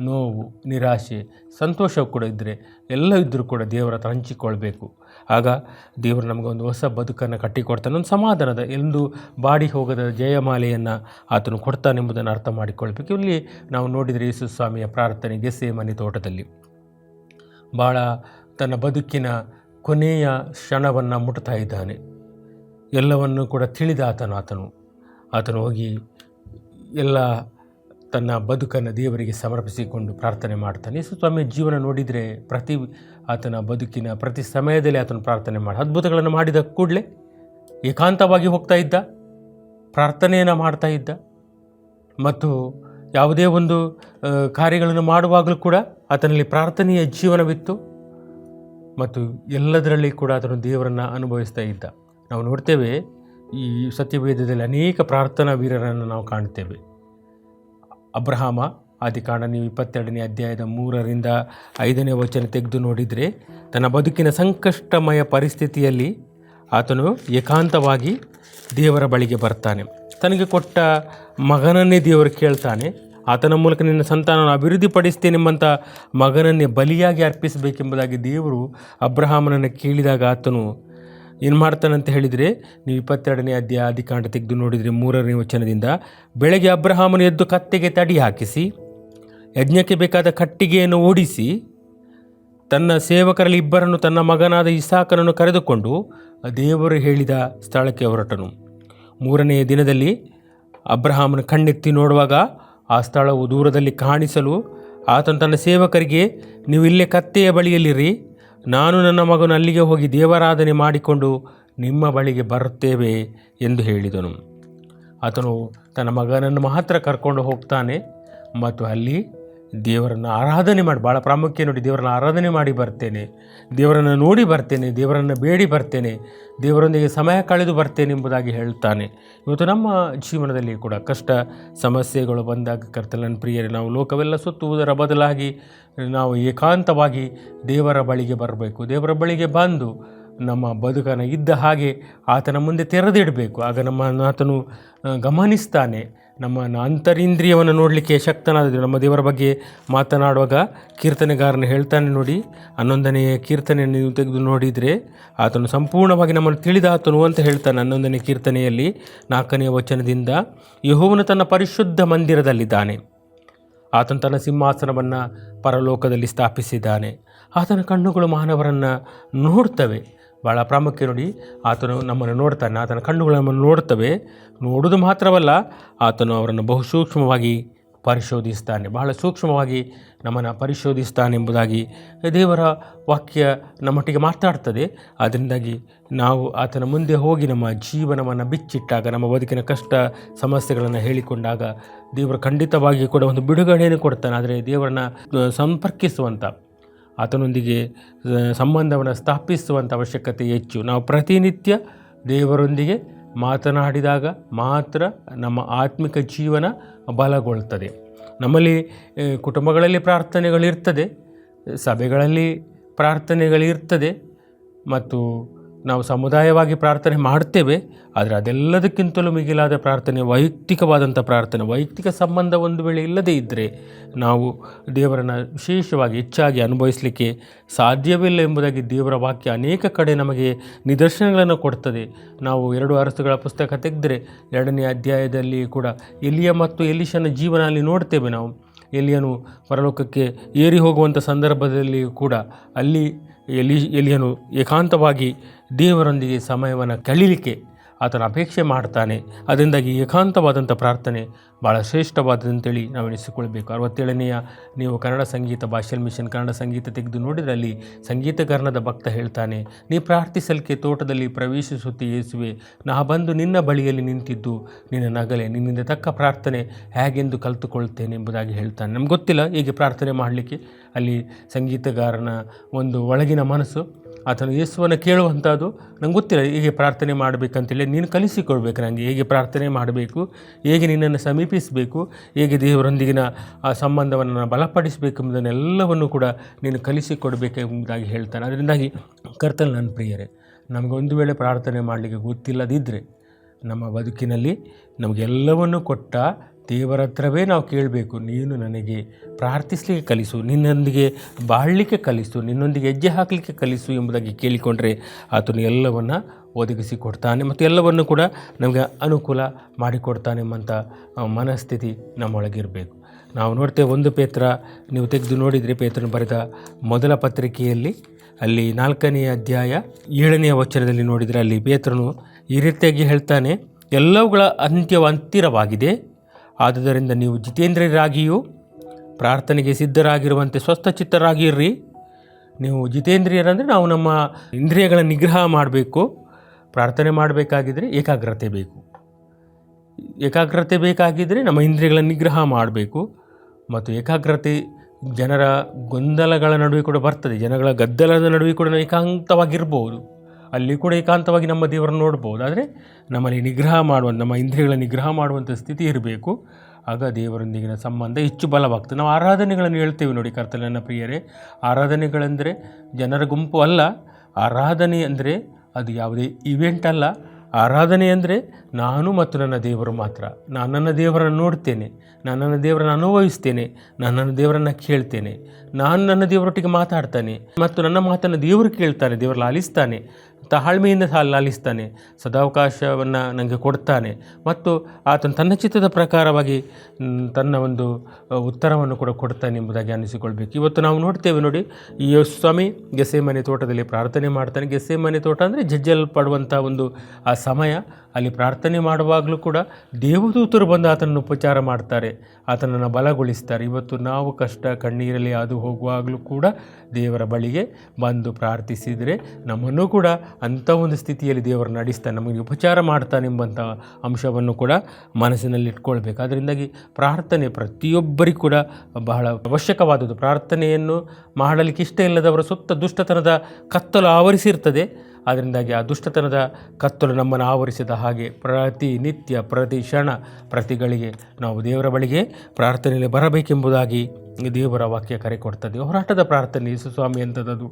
ನೋವು, ನಿರಾಶೆ, ಸಂತೋಷ ಕೂಡ ಇದ್ದರೆ, ಎಲ್ಲ ಇದ್ದರೂ ಕೂಡ ದೇವರ ಹತ್ರ ಹಂಚಿಕೊಳ್ಬೇಕು. ಆಗ ದೇವರು ನಮಗೊಂದು ಹೊಸ ಬದುಕನ್ನು ಕಟ್ಟಿಕೊಡ್ತಾನೆ. ಒಂದು ಸಮಾಧಾನದ ಎಂದು ಬಾಡಿ ಹೋಗದ ಜಯಮಾಲೆಯನ್ನು ಆತನು ಕೊಡ್ತಾನೆಂಬುದನ್ನು ಅರ್ಥ ಮಾಡಿಕೊಳ್ಬೇಕು. ಇಲ್ಲಿ ನಾವು ನೋಡಿದರೆ ಯೇಸು ಸ್ವಾಮಿಯ ಪ್ರಾರ್ಥನೆ ಗೆತ್ಸೇಮನೆ ತೋಟದಲ್ಲಿ ಭಾಳ ತನ್ನ ಬದುಕಿನ ಕೊನೆಯ ಕ್ಷಣವನ್ನು ಮುಟ್ತಾ ಇದ್ದಾನೆ. ಎಲ್ಲವನ್ನು ಕೂಡ ತಿಳಿದ ಆತನು ಹೋಗಿ ಎಲ್ಲ ತನ್ನ ಬದುಕನ್ನು ದೇವರಿಗೆ ಸಮರ್ಪಿಸಿಕೊಂಡು ಪ್ರಾರ್ಥನೆ ಮಾಡ್ತಾನೆ. ಯೇಸು ಸ್ವಾಮಿಯ ಜೀವನ ನೋಡಿದರೆ ಆತನ ಬದುಕಿನ ಪ್ರತಿ ಸಮಯದಲ್ಲಿ ಆತನು ಪ್ರಾರ್ಥನೆ ಅದ್ಭುತಗಳನ್ನು ಮಾಡಿದ ಕೂಡಲೇ ಏಕಾಂತವಾಗಿ ಹೋಗ್ತಾ ಇದ್ದ, ಪ್ರಾರ್ಥನೆಯನ್ನು ಮಾಡ್ತಾ ಇದ್ದ. ಮತ್ತು ಯಾವುದೇ ಒಂದು ಕಾರ್ಯಗಳನ್ನು ಮಾಡುವಾಗಲೂ ಕೂಡ ಆತನಲ್ಲಿ ಪ್ರಾರ್ಥನೆಯ ಜೀವನವಿತ್ತು. ಮತ್ತು ಎಲ್ಲದರಲ್ಲಿ ಕೂಡ ಆತನು ದೇವರನ್ನು ಅನುಭವಿಸ್ತಾ ಇದ್ದ. ನಾವು ನೋಡ್ತೇವೆ ಈ ಸತ್ಯವೇದದಲ್ಲಿ ಅನೇಕ ಪ್ರಾರ್ಥನಾ ವೀರರನ್ನು ನಾವು ಕಾಣ್ತೇವೆ. ಅಬ್ರಹಾಮ, ಆದಿಕಾಂಡ ನೀವು 22ನೇ ಅಧ್ಯಾಯದ 3ರಿಂದ 5ನೇ ವಚನ ತೆಗೆದು ನೋಡಿದರೆ, ತನ್ನ ಬದುಕಿನ ಸಂಕಷ್ಟಮಯ ಪರಿಸ್ಥಿತಿಯಲ್ಲಿ ಆತನು ಏಕಾಂತವಾಗಿ ದೇವರ ಬಳಿಗೆ ಬರ್ತಾನೆ. ತನಗೆ ಕೊಟ್ಟ ಮಗನನ್ನೇ ದೇವರು ಕೇಳ್ತಾನೆ. ಆತನ ಮೂಲಕ ನಿನ್ನ ಸಂತಾನವನ್ನು ಅಭಿವೃದ್ಧಿಪಡಿಸ್ತೇನೆಂಬಂಥ ಮಗನನ್ನೇ ಬಲಿಯಾಗಿ ಅರ್ಪಿಸಬೇಕೆಂಬುದಾಗಿ ದೇವರು ಅಬ್ರಹಾಮನನ್ನು ಕೇಳಿದಾಗ ಆತನು ಏನು ಮಾಡ್ತಾನಂತ ಹೇಳಿದರೆ, ನೀವು 22ನೇ ಅಧ್ಯಾಯ ಆದಿಕಾಂಡ ತೆಗೆದು ನೋಡಿದರೆ 3ನೇ ವಚನದಿಂದ, ಬೆಳಗ್ಗೆ ಅಬ್ರಹಾಮನು ಎದ್ದು ಕತ್ತೆಗೆ ತಡಿ ಹಾಕಿಸಿ ಯಜ್ಞಕ್ಕೆ ಬೇಕಾದ ಕಟ್ಟಿಗೆಯನ್ನು ಓಡಿಸಿ ತನ್ನ ಸೇವಕರಲ್ಲಿ ಇಬ್ಬರನ್ನು ತನ್ನ ಮಗನಾದ ಇಸಾಕನನ್ನು ಕರೆದುಕೊಂಡು ದೇವರು ಹೇಳಿದ ಸ್ಥಳಕ್ಕೆ ಹೊರಟನು. 3ನೇ ದಿನದಲ್ಲಿ ಅಬ್ರಹಾಮನ ಕಣ್ಣೆತ್ತಿ ನೋಡುವಾಗ ಆ ಸ್ಥಳವು ದೂರದಲ್ಲಿ ಕಾಣಿಸಲು ಆತನು ತನ್ನ ಸೇವಕರಿಗೆ, ನೀವು ಇಲ್ಲೇ ಕತ್ತೆಯ ಬಳಿಯಲ್ಲಿರಿ, ನಾನು ನನ್ನ ಮಗನು ಅಲ್ಲಿಗೆ ಹೋಗಿ ದೇವಾರಾಧನೆ ಮಾಡಿಕೊಂಡು ನಿಮ್ಮ ಬಳಿಗೆ ಬರುತ್ತೇವೆ ಎಂದು ಹೇಳಿದನು. ಆತನು ತನ್ನ ಮಗನನ್ನು ಮಾತ್ರ ಕರ್ಕೊಂಡು ಹೋಗ್ತಾನೆ ಮತ್ತು ಅಲ್ಲಿ ದೇವರನ್ನು ಆರಾಧನೆ ಮಾಡಿ, ಭಾಳ ಪ್ರಾಮುಖ್ಯ ನೋಡಿ, ದೇವರನ್ನು ಆರಾಧನೆ ಮಾಡಿ ಬರ್ತೇನೆ, ದೇವರನ್ನು ನೋಡಿ ಬರ್ತೇನೆ, ದೇವರನ್ನು ಬೇಡಿ ಬರ್ತೇನೆ, ದೇವರೊಂದಿಗೆ ಸಮಯ ಕಳೆದು ಬರ್ತೇನೆ ಎಂಬುದಾಗಿ ಹೇಳ್ತಾನೆ. ಇವತ್ತು ನಮ್ಮ ಜೀವನದಲ್ಲಿ ಕೂಡ ಕಷ್ಟ ಸಮಸ್ಯೆಗಳು ಬಂದಾಗ ಕರ್ತನ ಪ್ರಿಯರೇ, ನಾವು ಲೋಕವೆಲ್ಲ ಸುತ್ತುವುದರ ಬದಲಾಗಿ ನಾವು ಏಕಾಂತವಾಗಿ ದೇವರ ಬಳಿಗೆ ಬರಬೇಕು. ದೇವರ ಬಳಿಗೆ ಬಂದು ನಮ್ಮ ಬದುಕನ್ನು ಇದ್ದ ಹಾಗೆ ಆತನ ಮುಂದೆ ತೆರೆದಿಡಬೇಕು. ಆಗ ಆತನು ಗಮನಿಸ್ತಾನೆ. ನಮ್ಮ ಅಂತರಿಂದ್ರಿಯವನ್ನು ನೋಡಲಿಕ್ಕೆ ಶಕ್ತನಾದ ನಮ್ಮ ದೇವರ ಬಗ್ಗೆ ಮಾತನಾಡುವಾಗ ಕೀರ್ತನೆಗಾರನು ಹೇಳ್ತಾನೆ ನೋಡಿ, 11ನೇ ಕೀರ್ತನೆಯನ್ನು ನೀವು ತೆಗೆದು ನೋಡಿದರೆ, ಆತನು ಸಂಪೂರ್ಣವಾಗಿ ನಮ್ಮನ್ನು ತಿಳಿದ ಆತನು ಅಂತ ಹೇಳ್ತಾನೆ. 11ನೇ ಕೀರ್ತನೆಯಲ್ಲಿ 4ನೇ ವಚನದಿಂದ, ಯೆಹೋವನು ತನ್ನ ಪರಿಶುದ್ಧ ಮಂದಿರದಲ್ಲಿದ್ದಾನೆ, ಆತನು ತನ್ನ ಸಿಂಹಾಸನವನ್ನು ಪರಲೋಕದಲ್ಲಿ ಸ್ಥಾಪಿಸಿದ್ದಾನೆ, ಆತನ ಕಣ್ಣುಗಳು ಮಾನವರನ್ನು ನೋಡ್ತವೆ. ಭಾಳ ಪ್ರಾಮುಖ್ಯ ನೋಡಿ, ಆತನು ನಮ್ಮನ್ನು ನೋಡ್ತಾನೆ, ಆತನ ಕಣ್ಣುಗಳು ನಮ್ಮನ್ನು ನೋಡ್ತವೆ. ನೋಡುವುದು ಮಾತ್ರವಲ್ಲ, ಆತನು ಅವರನ್ನು ಬಹು ಸೂಕ್ಷ್ಮವಾಗಿ ಪರಿಶೋಧಿಸ್ತಾನೆ, ಬಹಳ ಸೂಕ್ಷ್ಮವಾಗಿ ನಮ್ಮನ್ನು ಪರಿಶೋಧಿಸ್ತಾನೆ ಎಂಬುದಾಗಿ ದೇವರ ವಾಕ್ಯ ನಮ್ಮೊಟ್ಟಿಗೆ ಮಾತಾಡ್ತದೆ. ಅದರಿಂದಾಗಿ ನಾವು ಆತನ ಮುಂದೆ ಹೋಗಿ ನಮ್ಮ ಜೀವನವನ್ನು ಬಿಚ್ಚಿಟ್ಟಾಗ, ನಮ್ಮ ಬದುಕಿನ ಕಷ್ಟ ಸಮಸ್ಯೆಗಳನ್ನು ಹೇಳಿಕೊಂಡಾಗ ದೇವರು ಖಂಡಿತವಾಗಿ ಕೂಡ ಒಂದು ಬಿಡುಗಡೆಯನ್ನು ಕೊಡ್ತಾನೆ. ಆದರೆ ದೇವರನ್ನು ಸಂಪರ್ಕಿಸುವಂಥ, ಆತನೊಂದಿಗೆ ಸಂಬಂಧವನ್ನು ಸ್ಥಾಪಿಸುವಂಥ ಅವಶ್ಯಕತೆ ಹೆಚ್ಚು. ನಾವು ಪ್ರತಿನಿತ್ಯ ದೇವರೊಂದಿಗೆ ಮಾತನಾಡಿದಾಗ ಮಾತ್ರ ನಮ್ಮ ಆತ್ಮಿಕ ಜೀವನ ಬಲಗೊಳ್ಳುತ್ತದೆ. ನಮ್ಮಲ್ಲಿ ಕುಟುಂಬಗಳಲ್ಲಿ ಪ್ರಾರ್ಥನೆಗಳಿರ್ತದೆ, ಸಭೆಗಳಲ್ಲಿ ಪ್ರಾರ್ಥನೆಗಳಿರ್ತದೆ, ಮತ್ತು ನಾವು ಸಮುದಾಯವಾಗಿ ಪ್ರಾರ್ಥನೆ ಮಾಡ್ತೇವೆ. ಆದರೆ ಅದೆಲ್ಲದಕ್ಕಿಂತಲೂ ಮಿಗಿಲಾದ ಪ್ರಾರ್ಥನೆ ವೈಯಕ್ತಿಕವಾದಂಥ ಪ್ರಾರ್ಥನೆ. ವೈಯಕ್ತಿಕ ಸಂಬಂಧ ಒಂದು ವೇಳೆ ಇಲ್ಲದೇ ಇದ್ದರೆ ನಾವು ದೇವರನ್ನು ವಿಶೇಷವಾಗಿ ಹೆಚ್ಚಾಗಿ ಅನುಭವಿಸಲಿಕ್ಕೆ ಸಾಧ್ಯವಿಲ್ಲ ಎಂಬುದಾಗಿ ದೇವರ ವಾಕ್ಯ ಅನೇಕ ಕಡೆ ನಮಗೆ ನಿದರ್ಶನಗಳನ್ನು ಕೊಡ್ತದೆ. ನಾವು 2 ಅರಸುಗಳ ಪುಸ್ತಕ ತೆಗೆದರೆ 2ನೇ ಅಧ್ಯಾಯದಲ್ಲಿ ಕೂಡ ಎಲಿಯ ಮತ್ತು ಎಲೀಷನ ಜೀವನ ಅಲ್ಲಿ ನೋಡ್ತೇವೆ ನಾವು. ಎಲಿಯನು ಪರಲೋಕಕ್ಕೆ ಏರಿ ಹೋಗುವಂಥ ಸಂದರ್ಭದಲ್ಲಿ ಕೂಡ ಅಲ್ಲಿ ಎಲಿಯನು ಏಕಾಂತವಾಗಿ ದೇವರೊಂದಿಗೆ ಸಮಯವನ್ನು ಕಳೀಲಿಕ್ಕೆ ಆತನ ಅಪೇಕ್ಷೆ ಮಾಡ್ತಾನೆ. ಅದರಿಂದಾಗಿ ಏಕಾಂತವಾದಂಥ ಪ್ರಾರ್ಥನೆ ಭಾಳ ಶ್ರೇಷ್ಠವಾದಂತೇಳಿ ನಾವು ಎಣಿಸಿಕೊಳ್ಬೇಕು. 67ನೇ ನೀವು ಕನ್ನಡ ಸಂಗೀತ ಭಾಷೆಲ್ ಮಿಷನ್ ಕನ್ನಡ ಸಂಗೀತ ತೆಗೆದು ನೋಡಿದರೆ ಅಲ್ಲಿ ಸಂಗೀತಗಾರನಾದ ಭಕ್ತ ಹೇಳ್ತಾನೆ, ನೀ ಪ್ರಾರ್ಥಿಸಲಿಕ್ಕೆ ತೋಟದಲ್ಲಿ ಪ್ರವೇಶಿಸುತ್ತಿ ಯೇಸುವೆ, ನಾ ಬಂದು ನಿನ್ನ ಬಳಿಯಲ್ಲಿ ನಿಂತಿದ್ದು ನಿನ್ನ ನಗಲೆ, ನಿನ್ನಿಂದ ತಕ್ಕ ಪ್ರಾರ್ಥನೆ ಹೇಗೆಂದು ಕಲಿತುಕೊಳ್ತೇನೆ ಎಂಬುದಾಗಿ ಹೇಳ್ತಾನೆ. ನಮ್ಗೆ ಗೊತ್ತಿಲ್ಲ ಹೀಗೆ ಪ್ರಾರ್ಥನೆ ಮಾಡಲಿಕ್ಕೆ. ಅಲ್ಲಿ ಸಂಗೀತಗಾರನ ಒಂದು ಒಳಗಿನ ಮನಸ್ಸು ಆತನು ಯೇಸುವನ್ನು ಕೇಳುವಂಥದ್ದು ನಂಗೆ ಗೊತ್ತಿಲ್ಲ ಹೇಗೆ ಪ್ರಾರ್ಥನೆ ಮಾಡಬೇಕಂತೇಳಿ. ನೀನು ಕಲಿಸಿಕೊಡ್ಬೇಕು ನನಗೆ ಹೇಗೆ ಪ್ರಾರ್ಥನೆ ಮಾಡಬೇಕು, ಹೇಗೆ ನಿನ್ನನ್ನು ಸಮೀಪಿಸಬೇಕು, ಹೇಗೆ ದೇವರೊಂದಿಗಿನ ಆ ಸಂಬಂಧವನ್ನು ಬಲಪಡಿಸಬೇಕು ಎಂಬುದನ್ನೆಲ್ಲವನ್ನು ಕೂಡ ನೀನು ಕಲಿಸಿಕೊಡಬೇಕು ಎಂಬುದಾಗಿ ಹೇಳ್ತಾನೆ. ಅದರಿಂದಾಗಿ ಕರ್ತನಲ್ಲಿ ನನ್ನ ಪ್ರಿಯರೇ, ನಮಗೆ ಒಂದು ವೇಳೆ ಪ್ರಾರ್ಥನೆ ಮಾಡಲಿಕ್ಕೆ ಗೊತ್ತಿಲ್ಲದಿದ್ದರೆ ನಮ್ಮ ಬದುಕಿನಲ್ಲಿ ನಮಗೆಲ್ಲವನ್ನು ಕೊಟ್ಟ ದೇವರ ಹತ್ರವೇ ನಾವು ಕೇಳಬೇಕು. ನೀನು ನನಗೆ ಪ್ರಾರ್ಥಿಸಲಿಕ್ಕೆ ಕಲಿಸು, ನಿನ್ನೊಂದಿಗೆ ಬಾಳಲಿಕ್ಕೆ ಕಲಿಸು, ನಿನ್ನೊಂದಿಗೆ ಹೆಜ್ಜೆ ಹಾಕಲಿಕ್ಕೆ ಕಲಿಸು ಎಂಬುದಾಗಿ ಕೇಳಿಕೊಂಡ್ರೆ ಆತನು ಎಲ್ಲವನ್ನು ಒದಗಿಸಿ ಕೊಡ್ತಾನೆ ಮತ್ತು ಎಲ್ಲವನ್ನು ಕೂಡ ನಮಗೆ ಅನುಕೂಲ ಮಾಡಿಕೊಡ್ತಾನೆ ಎಂಬಂಥ ಮನಸ್ಥಿತಿ ನಮ್ಮೊಳಗಿರಬೇಕು. ನಾವು ನೋಡ್ತೇವೆ 1 ಪೇತ್ರ ನೀವು ತೆಗೆದು ನೋಡಿದರೆ, ಪೇತ್ರನು ಬರೆದ ಮೊದಲ ಪತ್ರಿಕೆಯಲ್ಲಿ ಅಲ್ಲಿ 4ನೇ ಅಧ್ಯಾಯ 7ನೇ ವಚನದಲ್ಲಿ ನೋಡಿದರೆ ಅಲ್ಲಿ ಪೇತ್ರನು ಈ ರೀತಿಯಾಗಿ ಹೇಳ್ತಾನೆ, ಎಲ್ಲವುಗಳ ಅಂತ್ಯವು ಹತ್ತಿರವಾಗಿದೆ, ಆದುದರಿಂದ ನೀವು ಜಿತೇಂದ್ರಿಯರಾಗಿಯೂ ಪ್ರಾರ್ಥನೆಗೆ ಸಿದ್ಧರಾಗಿರುವಂತೆ ಸ್ವಸ್ಥಚಿತ್ತರಾಗಿರ್ರಿ. ನೀವು ಜಿತೇಂದ್ರಿಯರಂದರೆ ನಾವು ನಮ್ಮ ಇಂದ್ರಿಯಗಳ ನಿಗ್ರಹ ಮಾಡಬೇಕು. ಪ್ರಾರ್ಥನೆ ಮಾಡಬೇಕಾಗಿದ್ದರೆ ಏಕಾಗ್ರತೆ ಬೇಕು. ಏಕಾಗ್ರತೆ ಬೇಕಾಗಿದ್ದರೆ ನಮ್ಮ ಇಂದ್ರಿಯಗಳ ನಿಗ್ರಹ ಮಾಡಬೇಕು. ಮತ್ತು ಏಕಾಗ್ರತೆ ಜನರ ಗೊಂದಲಗಳ ನಡುವೆ ಕೂಡ ಬರ್ತದೆ, ಜನಗಳ ಗದ್ದಲದ ನಡುವೆ ಕೂಡ ನಾವು ಏಕಾಂತವಾಗಿರ್ಬೋದು, ಅಲ್ಲಿ ಕೂಡ ಏಕಾಂತವಾಗಿ ನಮ್ಮ ದೇವರನ್ನು ನೋಡ್ಬೋದು. ಆದರೆ ನಮ್ಮಲ್ಲಿ ನಿಗ್ರಹ ಮಾಡುವಂಥ, ನಮ್ಮ ಇಂದ್ರಿಯಗಳ ನಿಗ್ರಹ ಮಾಡುವಂಥ ಸ್ಥಿತಿ ಇರಬೇಕು. ಆಗ ದೇವರೊಂದಿಗಿನ ಸಂಬಂಧ ಹೆಚ್ಚು ಬಲವಾಗ್ತದೆ. ನಾವು ಆರಾಧನೆಗಳನ್ನು ಹೇಳ್ತೇವೆ ನೋಡಿ ಕರ್ತನಲ್ಲಿ ನನ್ನ ಪ್ರಿಯರೇ, ಆರಾಧನೆಗಳೆಂದರೆ ಜನರ ಗುಂಪು ಅಲ್ಲ. ಆರಾಧನೆ ಅಂದರೆ ಅದು ಯಾವುದೇ ಇವೆಂಟ್ ಅಲ್ಲ. ಆರಾಧನೆ ಅಂದರೆ ನಾನು ಮತ್ತು ನನ್ನ ದೇವರು ಮಾತ್ರ. ನಾನು ನನ್ನ ದೇವರನ್ನು ನೋಡ್ತೇನೆ, ನಾನು ನನ್ನ ದೇವರನ್ನು ಅನುಭವಿಸ್ತೇನೆ, ನಾನು ನನ್ನ ದೇವರನ್ನು ಕೇಳ್ತೇನೆ, ನಾನು ನನ್ನ ದೇವರೊಟ್ಟಿಗೆ ಮಾತಾಡ್ತಾನೆ ಮತ್ತು ನನ್ನ ಮಾತನ್ನು ದೇವರು ಕೇಳ್ತಾನೆ, ದೇವರು ಲಾಲಿಸ್ತಾನೆ, ತಾಳ್ಮೆಯಿಂದ ಲಾಲಿಸ್ತಾನೆ, ಸದಾವಕಾಶವನ್ನು ನನಗೆ ಕೊಡ್ತಾನೆ ಮತ್ತು ಆತನು ತನ್ನ ಚಿತ್ತದ ಪ್ರಕಾರವಾಗಿ ತನ್ನ ಒಂದು ಉತ್ತರವನ್ನು ಕೂಡ ಕೊಡ್ತಾನೆ ಎಂಬುದಾಗಿ ಅನಿಸಿಕೊಳ್ಬೇಕು. ಇವತ್ತು ನಾವು ನೋಡ್ತೇವೆ ನೋಡಿ, ಈ ಸ್ವಾಮಿ ಗೆಸೆಮನೆ ತೋಟದಲ್ಲಿ ಪ್ರಾರ್ಥನೆ ಮಾಡ್ತಾನೆ. ಗೆಸೆಮನೆ ತೋಟ ಅಂದರೆ ಜಜ್ಜಲ್ಪಡುವಂಥ ಒಂದು ಆ ಸಮಯ. ಅಲ್ಲಿ ಪ್ರಾರ್ಥನೆ ಮಾಡುವಾಗಲೂ ಕೂಡ ದೇವದೂತರು ಬಂದು ಆತನನ್ನು ಉಪಚಾರ ಮಾಡ್ತಾರೆ, ಆತನನ್ನು ಬಲಗೊಳಿಸ್ತಾರೆ. ಇವತ್ತು ನಾವು ಕಷ್ಟ ಕಣ್ಣೀರಲ್ಲಿ ಅದು ಹೋಗುವಾಗಲೂ ಕೂಡ ದೇವರ ಬಳಿಗೆ ಬಂದು ಪ್ರಾರ್ಥಿಸಿದರೆ ನಮ್ಮನ್ನು ಕೂಡ ಅಂಥ ಒಂದು ಸ್ಥಿತಿಯಲ್ಲಿ ದೇವರು ನಡೆಸ್ತಾನೆ, ನಮಗೆ ಉಪಚಾರ ಮಾಡ್ತಾನೆ ಎಂಬಂಥ ಅಂಶವನ್ನು ಕೂಡ ಮನಸ್ಸಿನಲ್ಲಿ ಇಟ್ಕೊಳ್ಬೇಕು. ಅದರಿಂದಾಗಿ ಪ್ರಾರ್ಥನೆ ಪ್ರತಿಯೊಬ್ಬರಿಗೂ ಕೂಡ ಬಹಳ ಅವಶ್ಯಕವಾದದ್ದು. ಪ್ರಾರ್ಥನೆಯನ್ನು ಮಾಡಲಿಕ್ಕೆ ಇಷ್ಟ ಇಲ್ಲದವರ ಸುತ್ತ ದುಷ್ಟತನದ ಕತ್ತಲು ಆವರಿಸಿರ್ತದೆ. ಅದರಿಂದಾಗಿ ಆ ದುಷ್ಟತನದ ಕತ್ತಲು ನಮ್ಮನ್ನು ಆವರಿಸಿದ ಹಾಗೆ ಪ್ರತಿನಿತ್ಯ, ಪ್ರತಿ ಕ್ಷಣ, ಪ್ರತಿಗಳಿಗೆ ನಾವು ದೇವರ ಬಳಿಗೆ ಪ್ರಾರ್ಥನೆಯಲ್ಲಿ ಬರಬೇಕೆಂಬುದಾಗಿ ದೇವರ ವಾಕ್ಯ ಕರೆ ಕೊಡ್ತದೆ. ಹೋರಾಟದ ಪ್ರಾರ್ಥನೆ ಯೇಸುಸ್ವಾಮಿ ಅಂಥದ್ದು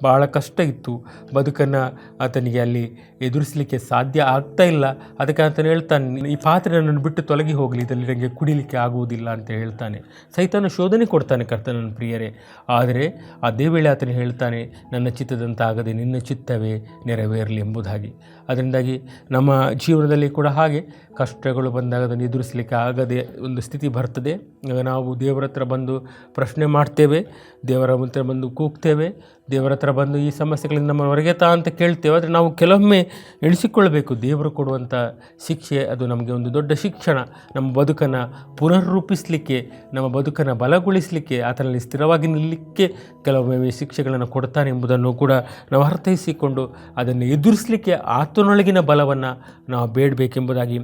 ಭಾಳ ಕಷ್ಟ ಇತ್ತು. ಬದುಕನ್ನು ಆತನಿಗೆ ಅಲ್ಲಿ ಎದುರಿಸಲಿಕ್ಕೆ ಸಾಧ್ಯ ಆಗ್ತಾ ಇಲ್ಲ. ಅದಕ್ಕೆ ಆತನು ಹೇಳ್ತಾನೆ, ಈ ಪಾತ್ರೆ ನನ್ನನ್ನು ಬಿಟ್ಟು ತೊಲಗಿ ಹೋಗಲಿ, ಇದರಲ್ಲಿ ನನಗೆ ಕುಡಿಲಿಕ್ಕೆ ಆಗುವುದಿಲ್ಲ ಅಂತ ಹೇಳ್ತಾನೆ. ಸೈತಾನ ಶೋಧನೆ ಕೊಡ್ತಾನೆ ಕರ್ತನ ಪ್ರಿಯರೇ. ಆದರೆ ಅದೇ ವೇಳೆ ಆತನು ಹೇಳ್ತಾನೆ, ನನ್ನ ಚಿತ್ತದಂತಾಗದೆ ನಿನ್ನ ಚಿತ್ತವೇ ನೆರವೇರಲಿ ಎಂಬುದಾಗಿ. ಅದರಿಂದಾಗಿ ನಮ್ಮ ಜೀವನದಲ್ಲಿ ಕೂಡ ಹಾಗೆ ಕಷ್ಟಗಳು ಬಂದಾಗ ಅದನ್ನು ಎದುರಿಸಲಿಕ್ಕೆ ಆಗದೆ ಒಂದು ಸ್ಥಿತಿ ಬರ್ತದೆ. ಆಗ ನಾವು ದೇವರ ಹತ್ರ ಬಂದು ಪ್ರಶ್ನೆ ಮಾಡ್ತೇವೆ, ದೇವರ ಹತ್ರ ಬಂದು ಕೂಗ್ತೇವೆ, ದೇವರ ಹತ್ರ ಬಂದು ಈ ಸಮಸ್ಯೆಗಳಿಂದ ನಮ್ಮ ಹೊರಗೆ ಅಂತ ಕೇಳ್ತೇವೆ. ಆದರೆ ನಾವು ಕೆಲವೊಮ್ಮೆ ಎಣಿಸಿಕೊಳ್ಳಬೇಕು, ದೇವರು ಕೊಡುವಂಥ ಶಿಕ್ಷೆ ಅದು ನಮಗೆ ಒಂದು ದೊಡ್ಡ ಶಿಕ್ಷಣ. ನಮ್ಮ ಬದುಕನ್ನು ಪುನರ್ರೂಪಿಸಲಿಕ್ಕೆ, ನಮ್ಮ ಬದುಕನ್ನು ಬಲಗೊಳಿಸಲಿಕ್ಕೆ, ಆತನಲ್ಲಿ ಸ್ಥಿರವಾಗಿ ನಿಲ್ಲಲಿಕ್ಕೆ ಕೆಲವೊಮ್ಮೆ ಶಿಕ್ಷೆಗಳನ್ನು ಕೊಡ್ತಾನೆ ಎಂಬುದನ್ನು ಕೂಡ ನಾವು ಅರ್ಥೈಸಿಕೊಂಡು ಅದನ್ನು ಎದುರಿಸಲಿಕ್ಕೆ ಆತನೊಳಗಿನ ಬಲವನ್ನು ನಾವು ಬೇಡಬೇಕೆಂಬುದಾಗಿ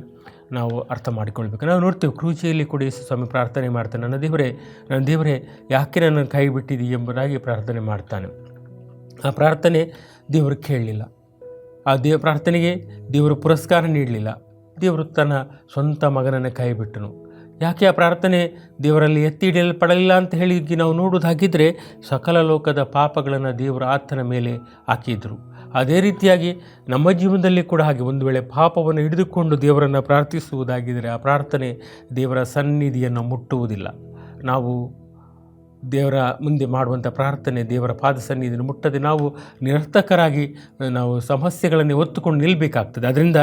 ನಾವು ಅರ್ಥ ಮಾಡಿಕೊಳ್ಬೇಕು. ನಾವು ನೋಡ್ತೇವೆ ಕ್ರೂಚಿಯಲ್ಲಿ ಕೂಡ ಯೇಸು ಸ್ವಾಮಿ ಪ್ರಾರ್ಥನೆ ಮಾಡ್ತಾನೆ, ನನ್ನ ದೇವರೇ ಯಾಕೆ ನನ್ನನ್ನು ಕೈ ಬಿಟ್ಟಿದ್ದೀ ಎಂಬುದಾಗಿ ಪ್ರಾರ್ಥನೆ ಮಾಡ್ತಾನೆ. ಆ ಪ್ರಾರ್ಥನೆ ದೇವರು ಕೇಳಲಿಲ್ಲ. ಆ ಪ್ರಾರ್ಥನೆಗೆ ದೇವರು ಪುರಸ್ಕಾರ ನೀಡಲಿಲ್ಲ. ದೇವರು ತನ್ನ ಸ್ವಂತ ಮಗನನ್ನು ಕೈ ಬಿಟ್ಟನು. ಯಾಕೆ ಆ ಪ್ರಾರ್ಥನೆ ದೇವರಲ್ಲಿ ಎತ್ತಿ ಹಿಡಿಯಲ್ಪಡಲಿಲ್ಲ ಅಂತ ಹೇಳಿ ನಾವು ನೋಡೋದಾಗಿದ್ದರೆ, ಸಕಲ ಲೋಕದ ಪಾಪಗಳನ್ನು ದೇವರು ಆತನ ಮೇಲೆ ಹಾಕಿದರು. ಅದೇ ರೀತಿಯಾಗಿ ನಮ್ಮ ಜೀವನದಲ್ಲಿ ಕೂಡ ಹಾಗೆ ಒಂದು ವೇಳೆ ಪಾಪವನ್ನು ಹಿಡಿದುಕೊಂಡು ದೇವರನ್ನು ಪ್ರಾರ್ಥಿಸುವುದಾಗಿದ್ದರೆ ಆ ಪ್ರಾರ್ಥನೆ ದೇವರ ಸನ್ನಿಧಿಯನ್ನು ಮುಟ್ಟುವುದಿಲ್ಲ. ನಾವು ದೇವರ ಮುಂದೆ ಮಾಡುವಂಥ ಪ್ರಾರ್ಥನೆ ದೇವರ ಪಾದ ಸನ್ನಿಧಿಯನ್ನು ಮುಟ್ಟದೆ ನಾವು ನಿರರ್ಥಕರಾಗಿ ನಾವು ಸಮಸ್ಯೆಗಳನ್ನು ಹೊತ್ತುಕೊಂಡು ನಿಲ್ಲಬೇಕಾಗ್ತದೆ. ಅದರಿಂದ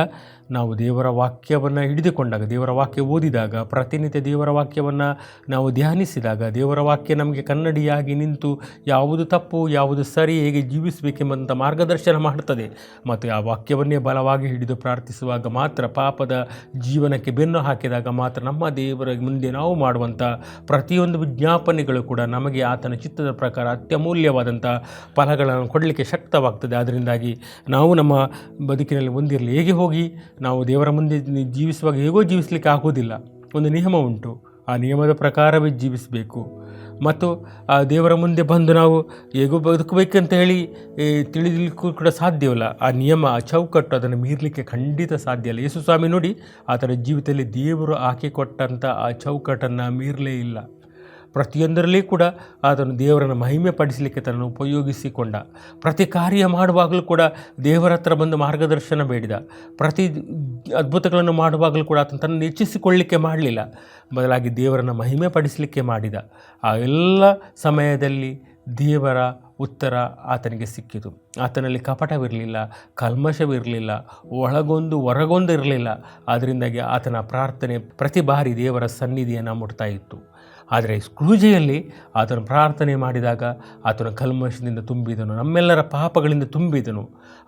ನಾವು ದೇವರ ವಾಕ್ಯವನ್ನು ಹಿಡಿದುಕೊಂಡಾಗ, ದೇವರ ವಾಕ್ಯ ಓದಿದಾಗ, ಪ್ರತಿನಿತ್ಯ ದೇವರ ವಾಕ್ಯವನ್ನು ನಾವು ಧ್ಯಾನಿಸಿದಾಗ, ದೇವರ ವಾಕ್ಯ ನಮಗೆ ಕನ್ನಡಿಯಾಗಿ ನಿಂತು ಯಾವುದು ತಪ್ಪು ಯಾವುದು ಸರಿ, ಹೇಗೆ ಜೀವಿಸಬೇಕೆಂಬಂಥ ಮಾರ್ಗದರ್ಶನ ಮಾಡ್ತದೆ. ಮತ್ತು ಆ ವಾಕ್ಯವನ್ನೇ ಬಲವಾಗಿ ಹಿಡಿದು ಪ್ರಾರ್ಥಿಸುವಾಗ ಮಾತ್ರ, ಪಾಪದ ಜೀವನಕ್ಕೆ ಬೆನ್ನು ಹಾಕಿದಾಗ ಮಾತ್ರ ನಮ್ಮ ದೇವರ ಮುಂದೆ ನಾವು ಮಾಡುವಂಥ ಪ್ರತಿಯೊಂದು ವಿಜ್ಞಾಪನೆಗಳು ಕೂಡ ನಮಗೆ ಆತನ ಚಿತ್ತದ ಪ್ರಕಾರ ಅತ್ಯಮೂಲ್ಯವಾದಂಥ ಫಲಗಳನ್ನು ಕೊಡಲಿಕ್ಕೆ ಶಕ್ತವಾಗ್ತದೆ. ಅದರಿಂದಾಗಿ ನಾವು ನಮ್ಮ ಬದುಕಿನಲ್ಲಿ ಒಂದಿರಲಿ, ಹೇಗೆ ಹೋಗಿ ನಾವು ದೇವರ ಮುಂದೆ ಜೀವಿಸುವಾಗ ಹೇಗೋ ಜೀವಿಸಲಿಕ್ಕೆ ಆಗೋದಿಲ್ಲ. ಒಂದು ನಿಯಮ ಉಂಟು, ಆ ನಿಯಮದ ಪ್ರಕಾರವೇ ಜೀವಿಸಬೇಕು. ಮತ್ತು ಆ ದೇವರ ಮುಂದೆ ಬಂದು ನಾವು ಹೇಗೋ ಬದುಕಬೇಕಂತ ಹೇಳಿ ತಿಳಿಲಿಕ್ಕೂ ಕೂಡ ಸಾಧ್ಯವಿಲ್ಲ. ಆ ನಿಯಮ, ಆ ಚೌಕಟ್ಟು ಅದನ್ನು ಮೀರಲಿಕ್ಕೆ ಖಂಡಿತ ಸಾಧ್ಯ ಇಲ್ಲ. ಯೇಸು ಸ್ವಾಮಿ ನೋಡಿ, ಆತನ ಜೀವಿತದಲ್ಲಿ ದೇವರು ಹಾಕಿಕೊಟ್ಟಂಥ ಆ ಚೌಕಟ್ಟನ್ನು ಮೀರಲೇ ಇಲ್ಲ. ಪ್ರತಿಯೊಂದರಲ್ಲಿ ಕೂಡ ಆತನು ದೇವರನ್ನು ಮಹಿಮೆ ಪಡಿಸಲಿಕ್ಕೆ ತನ್ನನ್ನು ಉಪಯೋಗಿಸಿಕೊಂಡ. ಪ್ರತಿ ಕಾರ್ಯ ಮಾಡುವಾಗಲೂ ಕೂಡ ದೇವರ ಹತ್ರ ಬಂದು ಮಾರ್ಗದರ್ಶನ ಬೇಡಿದ. ಪ್ರತಿ ಅದ್ಭುತಗಳನ್ನು ಮಾಡುವಾಗಲೂ ಕೂಡ ಆತನು ತನ್ನನ್ನು ಹೆಚ್ಚಿಸಿಕೊಳ್ಳಲಿಕ್ಕೆ ಮಾಡಲಿಲ್ಲ, ಬದಲಾಗಿ ದೇವರನ್ನು ಮಹಿಮೆ ಪಡಿಸಲಿಕ್ಕೆ ಮಾಡಿದ. ಆ ಎಲ್ಲ ಸಮಯದಲ್ಲಿ ದೇವರ ಉತ್ತರ ಆತನಿಗೆ ಸಿಕ್ಕಿತು. ಆತನಲ್ಲಿ ಕಪಟವಿರಲಿಲ್ಲ, ಕಲ್ಮಶವಿರಲಿಲ್ಲ, ಒಳಗೊಂದು ಹೊರಗೊಂದು ಇರಲಿಲ್ಲ. ಅದರಿಂದಾಗಿ ಆತನ ಪ್ರಾರ್ಥನೆ ಪ್ರತಿ ಬಾರಿ ದೇವರ ಸನ್ನಿಧಿಯನ್ನು ಮುಟ್ತಾ ಇತ್ತು. ಆದರೆ ಸ್ಕ್ರೂಜೆಯಲ್ಲಿ ಆತನು ಪ್ರಾರ್ಥನೆ ಮಾಡಿದಾಗ ಆತನ ಕಲ್ಮಶದಿಂದ ತುಂಬಿದನು, ನಮ್ಮೆಲ್ಲರ ಪಾಪಗಳಿಂದ ತುಂಬಿದನು.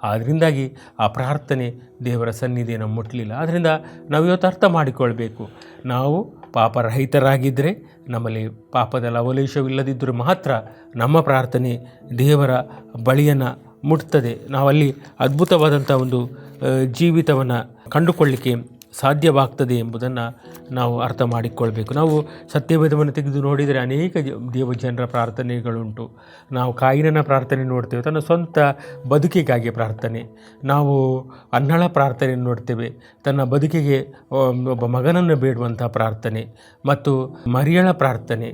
ಅದರಿಂದಾಗಿ ಆ ಪ್ರಾರ್ಥನೆ ದೇವರ ಸನ್ನಿಧಿಯನ್ನು ಮುಟ್ಟಲಿಲ್ಲ. ಆದ್ದರಿಂದ ನಾವು ಇವತ್ತು ಅರ್ಥ ಮಾಡಿಕೊಳ್ಬೇಕು, ನಾವು ಪಾಪರಹಿತರಾಗಿದ್ದರೆ, ನಮ್ಮಲ್ಲಿ ಪಾಪದ ಲವಲೇಶವಿಲ್ಲದಿದ್ದರೂ ಮಾತ್ರ ನಮ್ಮ ಪ್ರಾರ್ಥನೆ ದೇವರ ಬಳಿಯನ್ನು ಮುಟ್ತದೆ. ನಾವಲ್ಲಿ ಅದ್ಭುತವಾದಂಥ ಒಂದು ಜೀವಿತವನ್ನು ಕಂಡುಕೊಳ್ಳಲಿಕ್ಕೆ ಸಾಧ್ಯವಾಗ್ತದೆ ಎಂಬುದನ್ನು ನಾವು ಅರ್ಥ ಮಾಡಿಕೊಳ್ಬೇಕು. ನಾವು ಸತ್ಯವೇದವನ್ನು ತೆಗೆದು ನೋಡಿದರೆ ಅನೇಕ ದೇವಜನರ ಪ್ರಾರ್ಥನೆಗಳುಂಟು. ನಾವು ಕಾಯಿನನ ಪ್ರಾರ್ಥನೆ ನೋಡ್ತೇವೆ, ತನ್ನ ಸ್ವಂತ ಬದುಕಿಗಾಗಿ ಪ್ರಾರ್ಥನೆ. ನಾವು ಅನ್ನಳ ಪ್ರಾರ್ಥನೆಯನ್ನು ನೋಡ್ತೇವೆ, ತನ್ನ ಬದುಕಿಗೆ ಒಬ್ಬ ಮಗನನ್ನು ಬೇಡುವಂಥ ಪ್ರಾರ್ಥನೆ. ಮತ್ತು ಮರಿಯಳ ಪ್ರಾರ್ಥನೆ,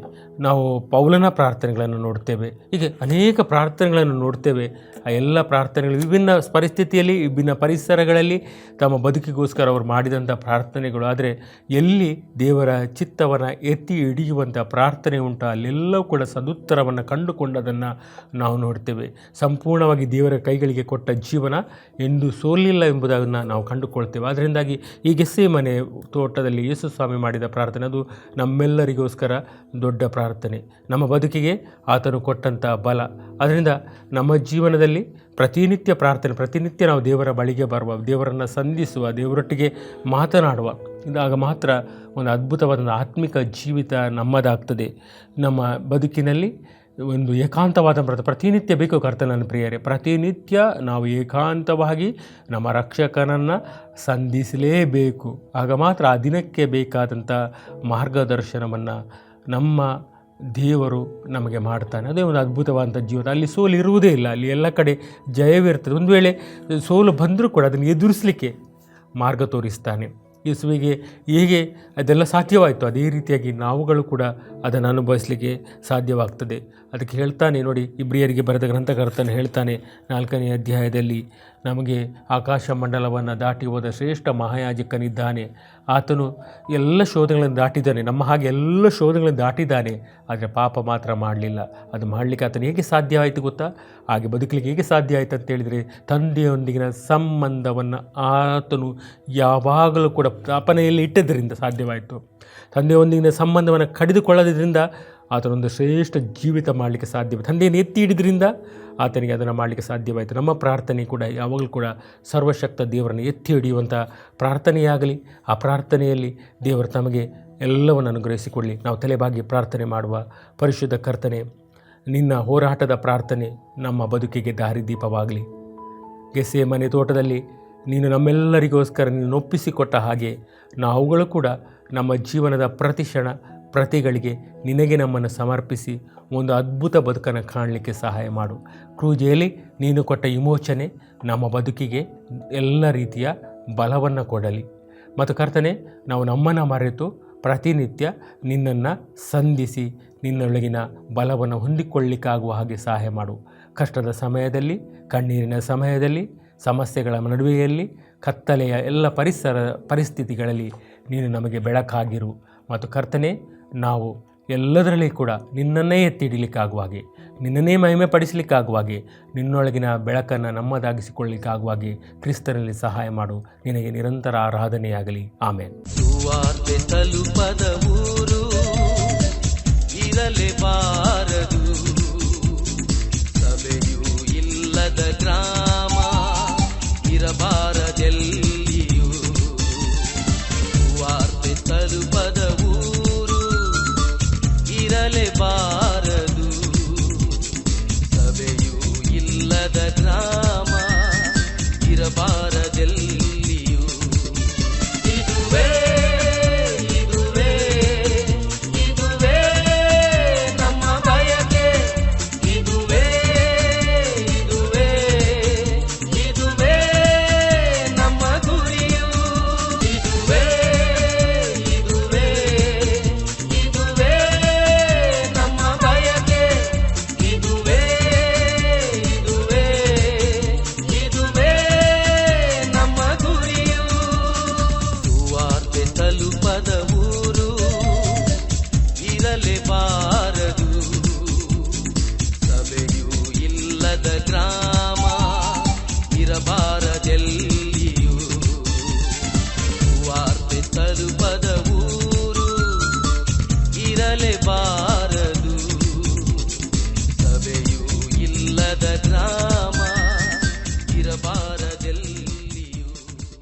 ನಾವು ಪೌಲನ ಪ್ರಾರ್ಥನೆಗಳನ್ನು ನೋಡ್ತೇವೆ. ಹೀಗೆ ಅನೇಕ ಪ್ರಾರ್ಥನೆಗಳನ್ನು ನೋಡ್ತೇವೆ. ಆ ಎಲ್ಲ ಪ್ರಾರ್ಥನೆಗಳು ವಿಭಿನ್ನ ಪರಿಸ್ಥಿತಿಯಲ್ಲಿ, ವಿಭಿನ್ನ ಪರಿಸರಗಳಲ್ಲಿ ತಮ್ಮ ಬದುಕಿಗೋಸ್ಕರ ಅವರು ಮಾಡಿದಂಥ ಪ್ರಾರ್ಥನೆಗಳು. ಆದರೆ ಎಲ್ಲಿ ದೇವರ ಚಿತ್ತವನ್ನು ಎತ್ತಿ ಹಿಡಿಯುವಂಥ ಪ್ರಾರ್ಥನೆ ಉಂಟು, ಅಲ್ಲೆಲ್ಲವೂ ಕೂಡ ಸದುತ್ತರವನ್ನು ಕಂಡುಕೊಂಡದನ್ನು ನಾವು ನೋಡ್ತೇವೆ. ಸಂಪೂರ್ಣವಾಗಿ ದೇವರ ಕೈಗಳಿಗೆ ಕೊಟ್ಟ ಜೀವನ ಎಂದೂ ಸೋಲಿಲ್ಲ ಎಂಬುದನ್ನು ನಾವು ಕಂಡುಕೊಳ್ತೇವೆ. ಅದರಿಂದಾಗಿ ಈ ಗೆತ್ಸೇಮನೆ ತೋಟದಲ್ಲಿ ಯೇಸು ಸ್ವಾಮಿ ಮಾಡಿದ ಪ್ರಾರ್ಥನೆ, ಅದು ನಮ್ಮೆಲ್ಲರಿಗೋಸ್ಕರ ದೊಡ್ಡ ಪ್ರಾರ್ಥನೆ, ನಮ್ಮ ಬದುಕಿಗೆ ಆತನು ಕೊಟ್ಟಂಥ ಬಲ. ಅದರಿಂದ ನಮ್ಮ ಜೀವನದಲ್ಲಿ ಪ್ರತಿನಿತ್ಯ ಪ್ರಾರ್ಥನೆ, ಪ್ರತಿನಿತ್ಯ ನಾವು ದೇವರ ಬಳಿಗೆ ಬರುವ, ದೇವರನ್ನು ಸಂಧಿಸುವ, ದೇವರೊಟ್ಟಿಗೆ ಮಾತನಾಡುವ, ಇದಾಗ ಮಾತ್ರ ಒಂದು ಅದ್ಭುತವಾದ ಆತ್ಮಿಕ ಜೀವಿತ ನಮ್ಮದಾಗ್ತದೆ. ನಮ್ಮ ಬದುಕಿನಲ್ಲಿ ಒಂದು ಏಕಾಂತವಾದ ಪ್ರತಿನಿತ್ಯ ಬೇಕು. ಕರ್ತನನ್ನು ಪ್ರಿಯರೇ, ಪ್ರತಿನಿತ್ಯ ನಾವು ಏಕಾಂತವಾಗಿ ನಮ್ಮ ರಕ್ಷಕನನ್ನು ಸಂಧಿಸಲೇಬೇಕು. ಆಗ ಮಾತ್ರ ಆ ದಿನಕ್ಕೆ ಬೇಕಾದಂಥ ಮಾರ್ಗದರ್ಶನವನ್ನು ನಮ್ಮ ದೇವರು ನಮಗೆ ಮಾಡ್ತಾನೆ. ಅದೇ ಒಂದು ಅದ್ಭುತವಾದಂಥ ಜೀವನ. ಅಲ್ಲಿ ಸೋಲು ಇರುವುದೇ ಇಲ್ಲ, ಅಲ್ಲಿ ಎಲ್ಲ ಕಡೆ ಜಯವಿರ್ತದೆ. ಒಂದು ವೇಳೆ ಸೋಲು ಬಂದರೂ ಕೂಡ ಅದನ್ನು ಎದುರಿಸಲಿಕ್ಕೆ ಮಾರ್ಗ ತೋರಿಸ್ತಾನೆ. ಯೇಸುವಿಗೆ ಹೇಗೆ ಅದೆಲ್ಲ ಸಾಧ್ಯವಾಯಿತು, ಅದೇ ರೀತಿಯಾಗಿ ನಾವುಗಳು ಕೂಡ ಅದನ್ನು ಅನುಭವಿಸಲಿಕ್ಕೆ ಸಾಧ್ಯವಾಗ್ತದೆ. ಅದಕ್ಕೆ ಹೇಳ್ತಾನೆ ನೋಡಿ, ಇಬ್ರಿಯರಿಗೆ ಬರೆದ ಗ್ರಂಥಕರ್ತನು ಹೇಳ್ತಾನೆ 4ನೇ ಅಧ್ಯಾಯದಲ್ಲಿ, ನಮಗೆ ಆಕಾಶ ಮಂಡಲವನ್ನು ದಾಟಿ ಹೋದ ಶ್ರೇಷ್ಠ ಮಹಾಯಾಜಕನಿದ್ದಾನೆ. ಆತನು ಎಲ್ಲ ಶೋಧಗಳನ್ನು ದಾಟಿದ್ದಾನೆ, ನಮ್ಮ ಹಾಗೆ ಎಲ್ಲ ಶೋಧಗಳನ್ನು ದಾಟಿದ್ದಾನೆ. ಆದರೆ ಪಾಪ ಮಾತ್ರ ಮಾಡಲಿಲ್ಲ. ಅದು ಮಾಡಲಿಕ್ಕೆ ಆತನು ಹೇಗೆ ಸಾಧ್ಯ ಆಯಿತು ಗೊತ್ತಾ? ಹಾಗೆ ಬದುಕಲಿಕ್ಕೆ ಹೇಗೆ ಸಾಧ್ಯ ಆಯಿತು ಅಂತೇಳಿದರೆ, ತಂದೆಯೊಂದಿಗಿನ ಸಂಬಂಧವನ್ನು ಆತನು ಯಾವಾಗಲೂ ಕೂಡ ಸ್ಥಾಪನೆಯಲ್ಲಿ ಇಟ್ಟದ್ದರಿಂದ ಸಾಧ್ಯವಾಯಿತು. ತಂದೆಯೊಂದಿಗಿನ ಸಂಬಂಧವನ್ನು ಕಡಿದುಕೊಳ್ಳೋದ್ರಿಂದ ಆತನೊಂದು ಶ್ರೇಷ್ಠ ಜೀವಿತ ಮಾಡಲಿಕ್ಕೆ ಸಾಧ್ಯವಾಯಿತು. ತಂದೆಯನ್ನು ಎತ್ತಿ ಹಿಡಿದ್ರಿಂದ ಆತನಿಗೆ ಅದನ್ನು ಮಾಡಲಿಕ್ಕೆ ಸಾಧ್ಯವಾಯಿತು. ನಮ್ಮ ಪ್ರಾರ್ಥನೆ ಕೂಡ ಯಾವಾಗಲೂ ಕೂಡ ಸರ್ವಶಕ್ತ ದೇವರನ್ನು ಎತ್ತಿ ಹಿಡಿಯುವಂಥ ಪ್ರಾರ್ಥನೆಯಾಗಲಿ. ಆ ಪ್ರಾರ್ಥನೆಯಲ್ಲಿ ದೇವರು ತಮಗೆ ಎಲ್ಲವನ್ನು ಅನುಗ್ರಹಿಸಿಕೊಳ್ಳಿ. ನಾವು ತಲೆಬಾಗಿ ಪ್ರಾರ್ಥನೆ ಮಾಡುವ. ಪರಿಶುದ್ಧ ಕರ್ತನೆ, ನಿನ್ನ ಹೋರಾಟದ ಪ್ರಾರ್ಥನೆ ನಮ್ಮ ಬದುಕಿಗೆ ದಾರಿದೀಪವಾಗಲಿ. ಗೆತ್ಸೇಮನೆ ತೋಟದಲ್ಲಿ ನೀನು ನಮ್ಮೆಲ್ಲರಿಗೋಸ್ಕರ ನೀನು ಒಪ್ಪಿಸಿಕೊಟ್ಟ ಹಾಗೆ ನಾವುಗಳು ಕೂಡ ನಮ್ಮ ಜೀವನದ ಪ್ರತಿಕ್ಷಣ ಪ್ರತಿಗಳಿಗೆ ನಿನಗೆ ನಮ್ಮನ್ನು ಸಮರ್ಪಿಸಿ ಒಂದು ಅದ್ಭುತ ಬದುಕನ್ನು ಕಾಣಲಿಕ್ಕೆ ಸಹಾಯ ಮಾಡು. ಕ್ರೂಜೆಯಲ್ಲಿ ನೀನು ಕೊಟ್ಟ ವಿಮೋಚನೆ ನಮ್ಮ ಬದುಕಿಗೆ ಎಲ್ಲ ರೀತಿಯ ಬಲವನ್ನು ಕೊಡಲಿ. ಮತ್ತು ಕರ್ತನೆ, ನಾವು ನಮ್ಮನ್ನು ಮರೆತು ಪ್ರತಿನಿತ್ಯ ನಿನ್ನನ್ನು ಸಂಧಿಸಿ ನಿನ್ನೊಳಗಿನ ಬಲವನ್ನು ಹೊಂದಿಕೊಳ್ಳಿಕ್ಕಾಗುವ ಹಾಗೆ ಸಹಾಯ ಮಾಡು. ಕಷ್ಟದ ಸಮಯದಲ್ಲಿ, ಕಣ್ಣೀರಿನ ಸಮಯದಲ್ಲಿ, ಸಮಸ್ಯೆಗಳ ನಡುವೆಯಲ್ಲಿ, ಕತ್ತಲೆಯ ಎಲ್ಲ ಪರಿಸ್ಥಿತಿಗಳಲ್ಲಿ ನೀನು ನಮಗೆ ಬೆಳಕಾಗಿರು. ಮತ್ತು ಕರ್ತನೆ, ನಾವು ಎಲ್ಲದರಲ್ಲಿ ಕೂಡ ನಿನ್ನನ್ನೇ ಎತ್ತಿ ಹಿಡಿಲಿಕ್ಕಾಗುವ ಹಾಗೆ, ನಿನ್ನನ್ನೇ ಮಹಿಮೆ ಪಡಿಸಲಿಕ್ಕಾಗುವ ಹಾಗೆ, ನಿನ್ನೊಳಗಿನ ಬೆಳಕನ್ನು ನಮ್ಮದಾಗಿಸಿಕೊಳ್ಳಲಿಕ್ಕಾಗುವ ಹಾಗೆ ಕ್ರಿಸ್ತನಲ್ಲಿ ಸಹಾಯ ಮಾಡು. ನಿನಗೆ ನಿರಂತರ ಆರಾಧನೆಯಾಗಲಿ. ಆಮೇನ್. ಸುವಾರ್ತೆ ತಲುಪದ ಊರು ಇರಲೇಬಾರದು.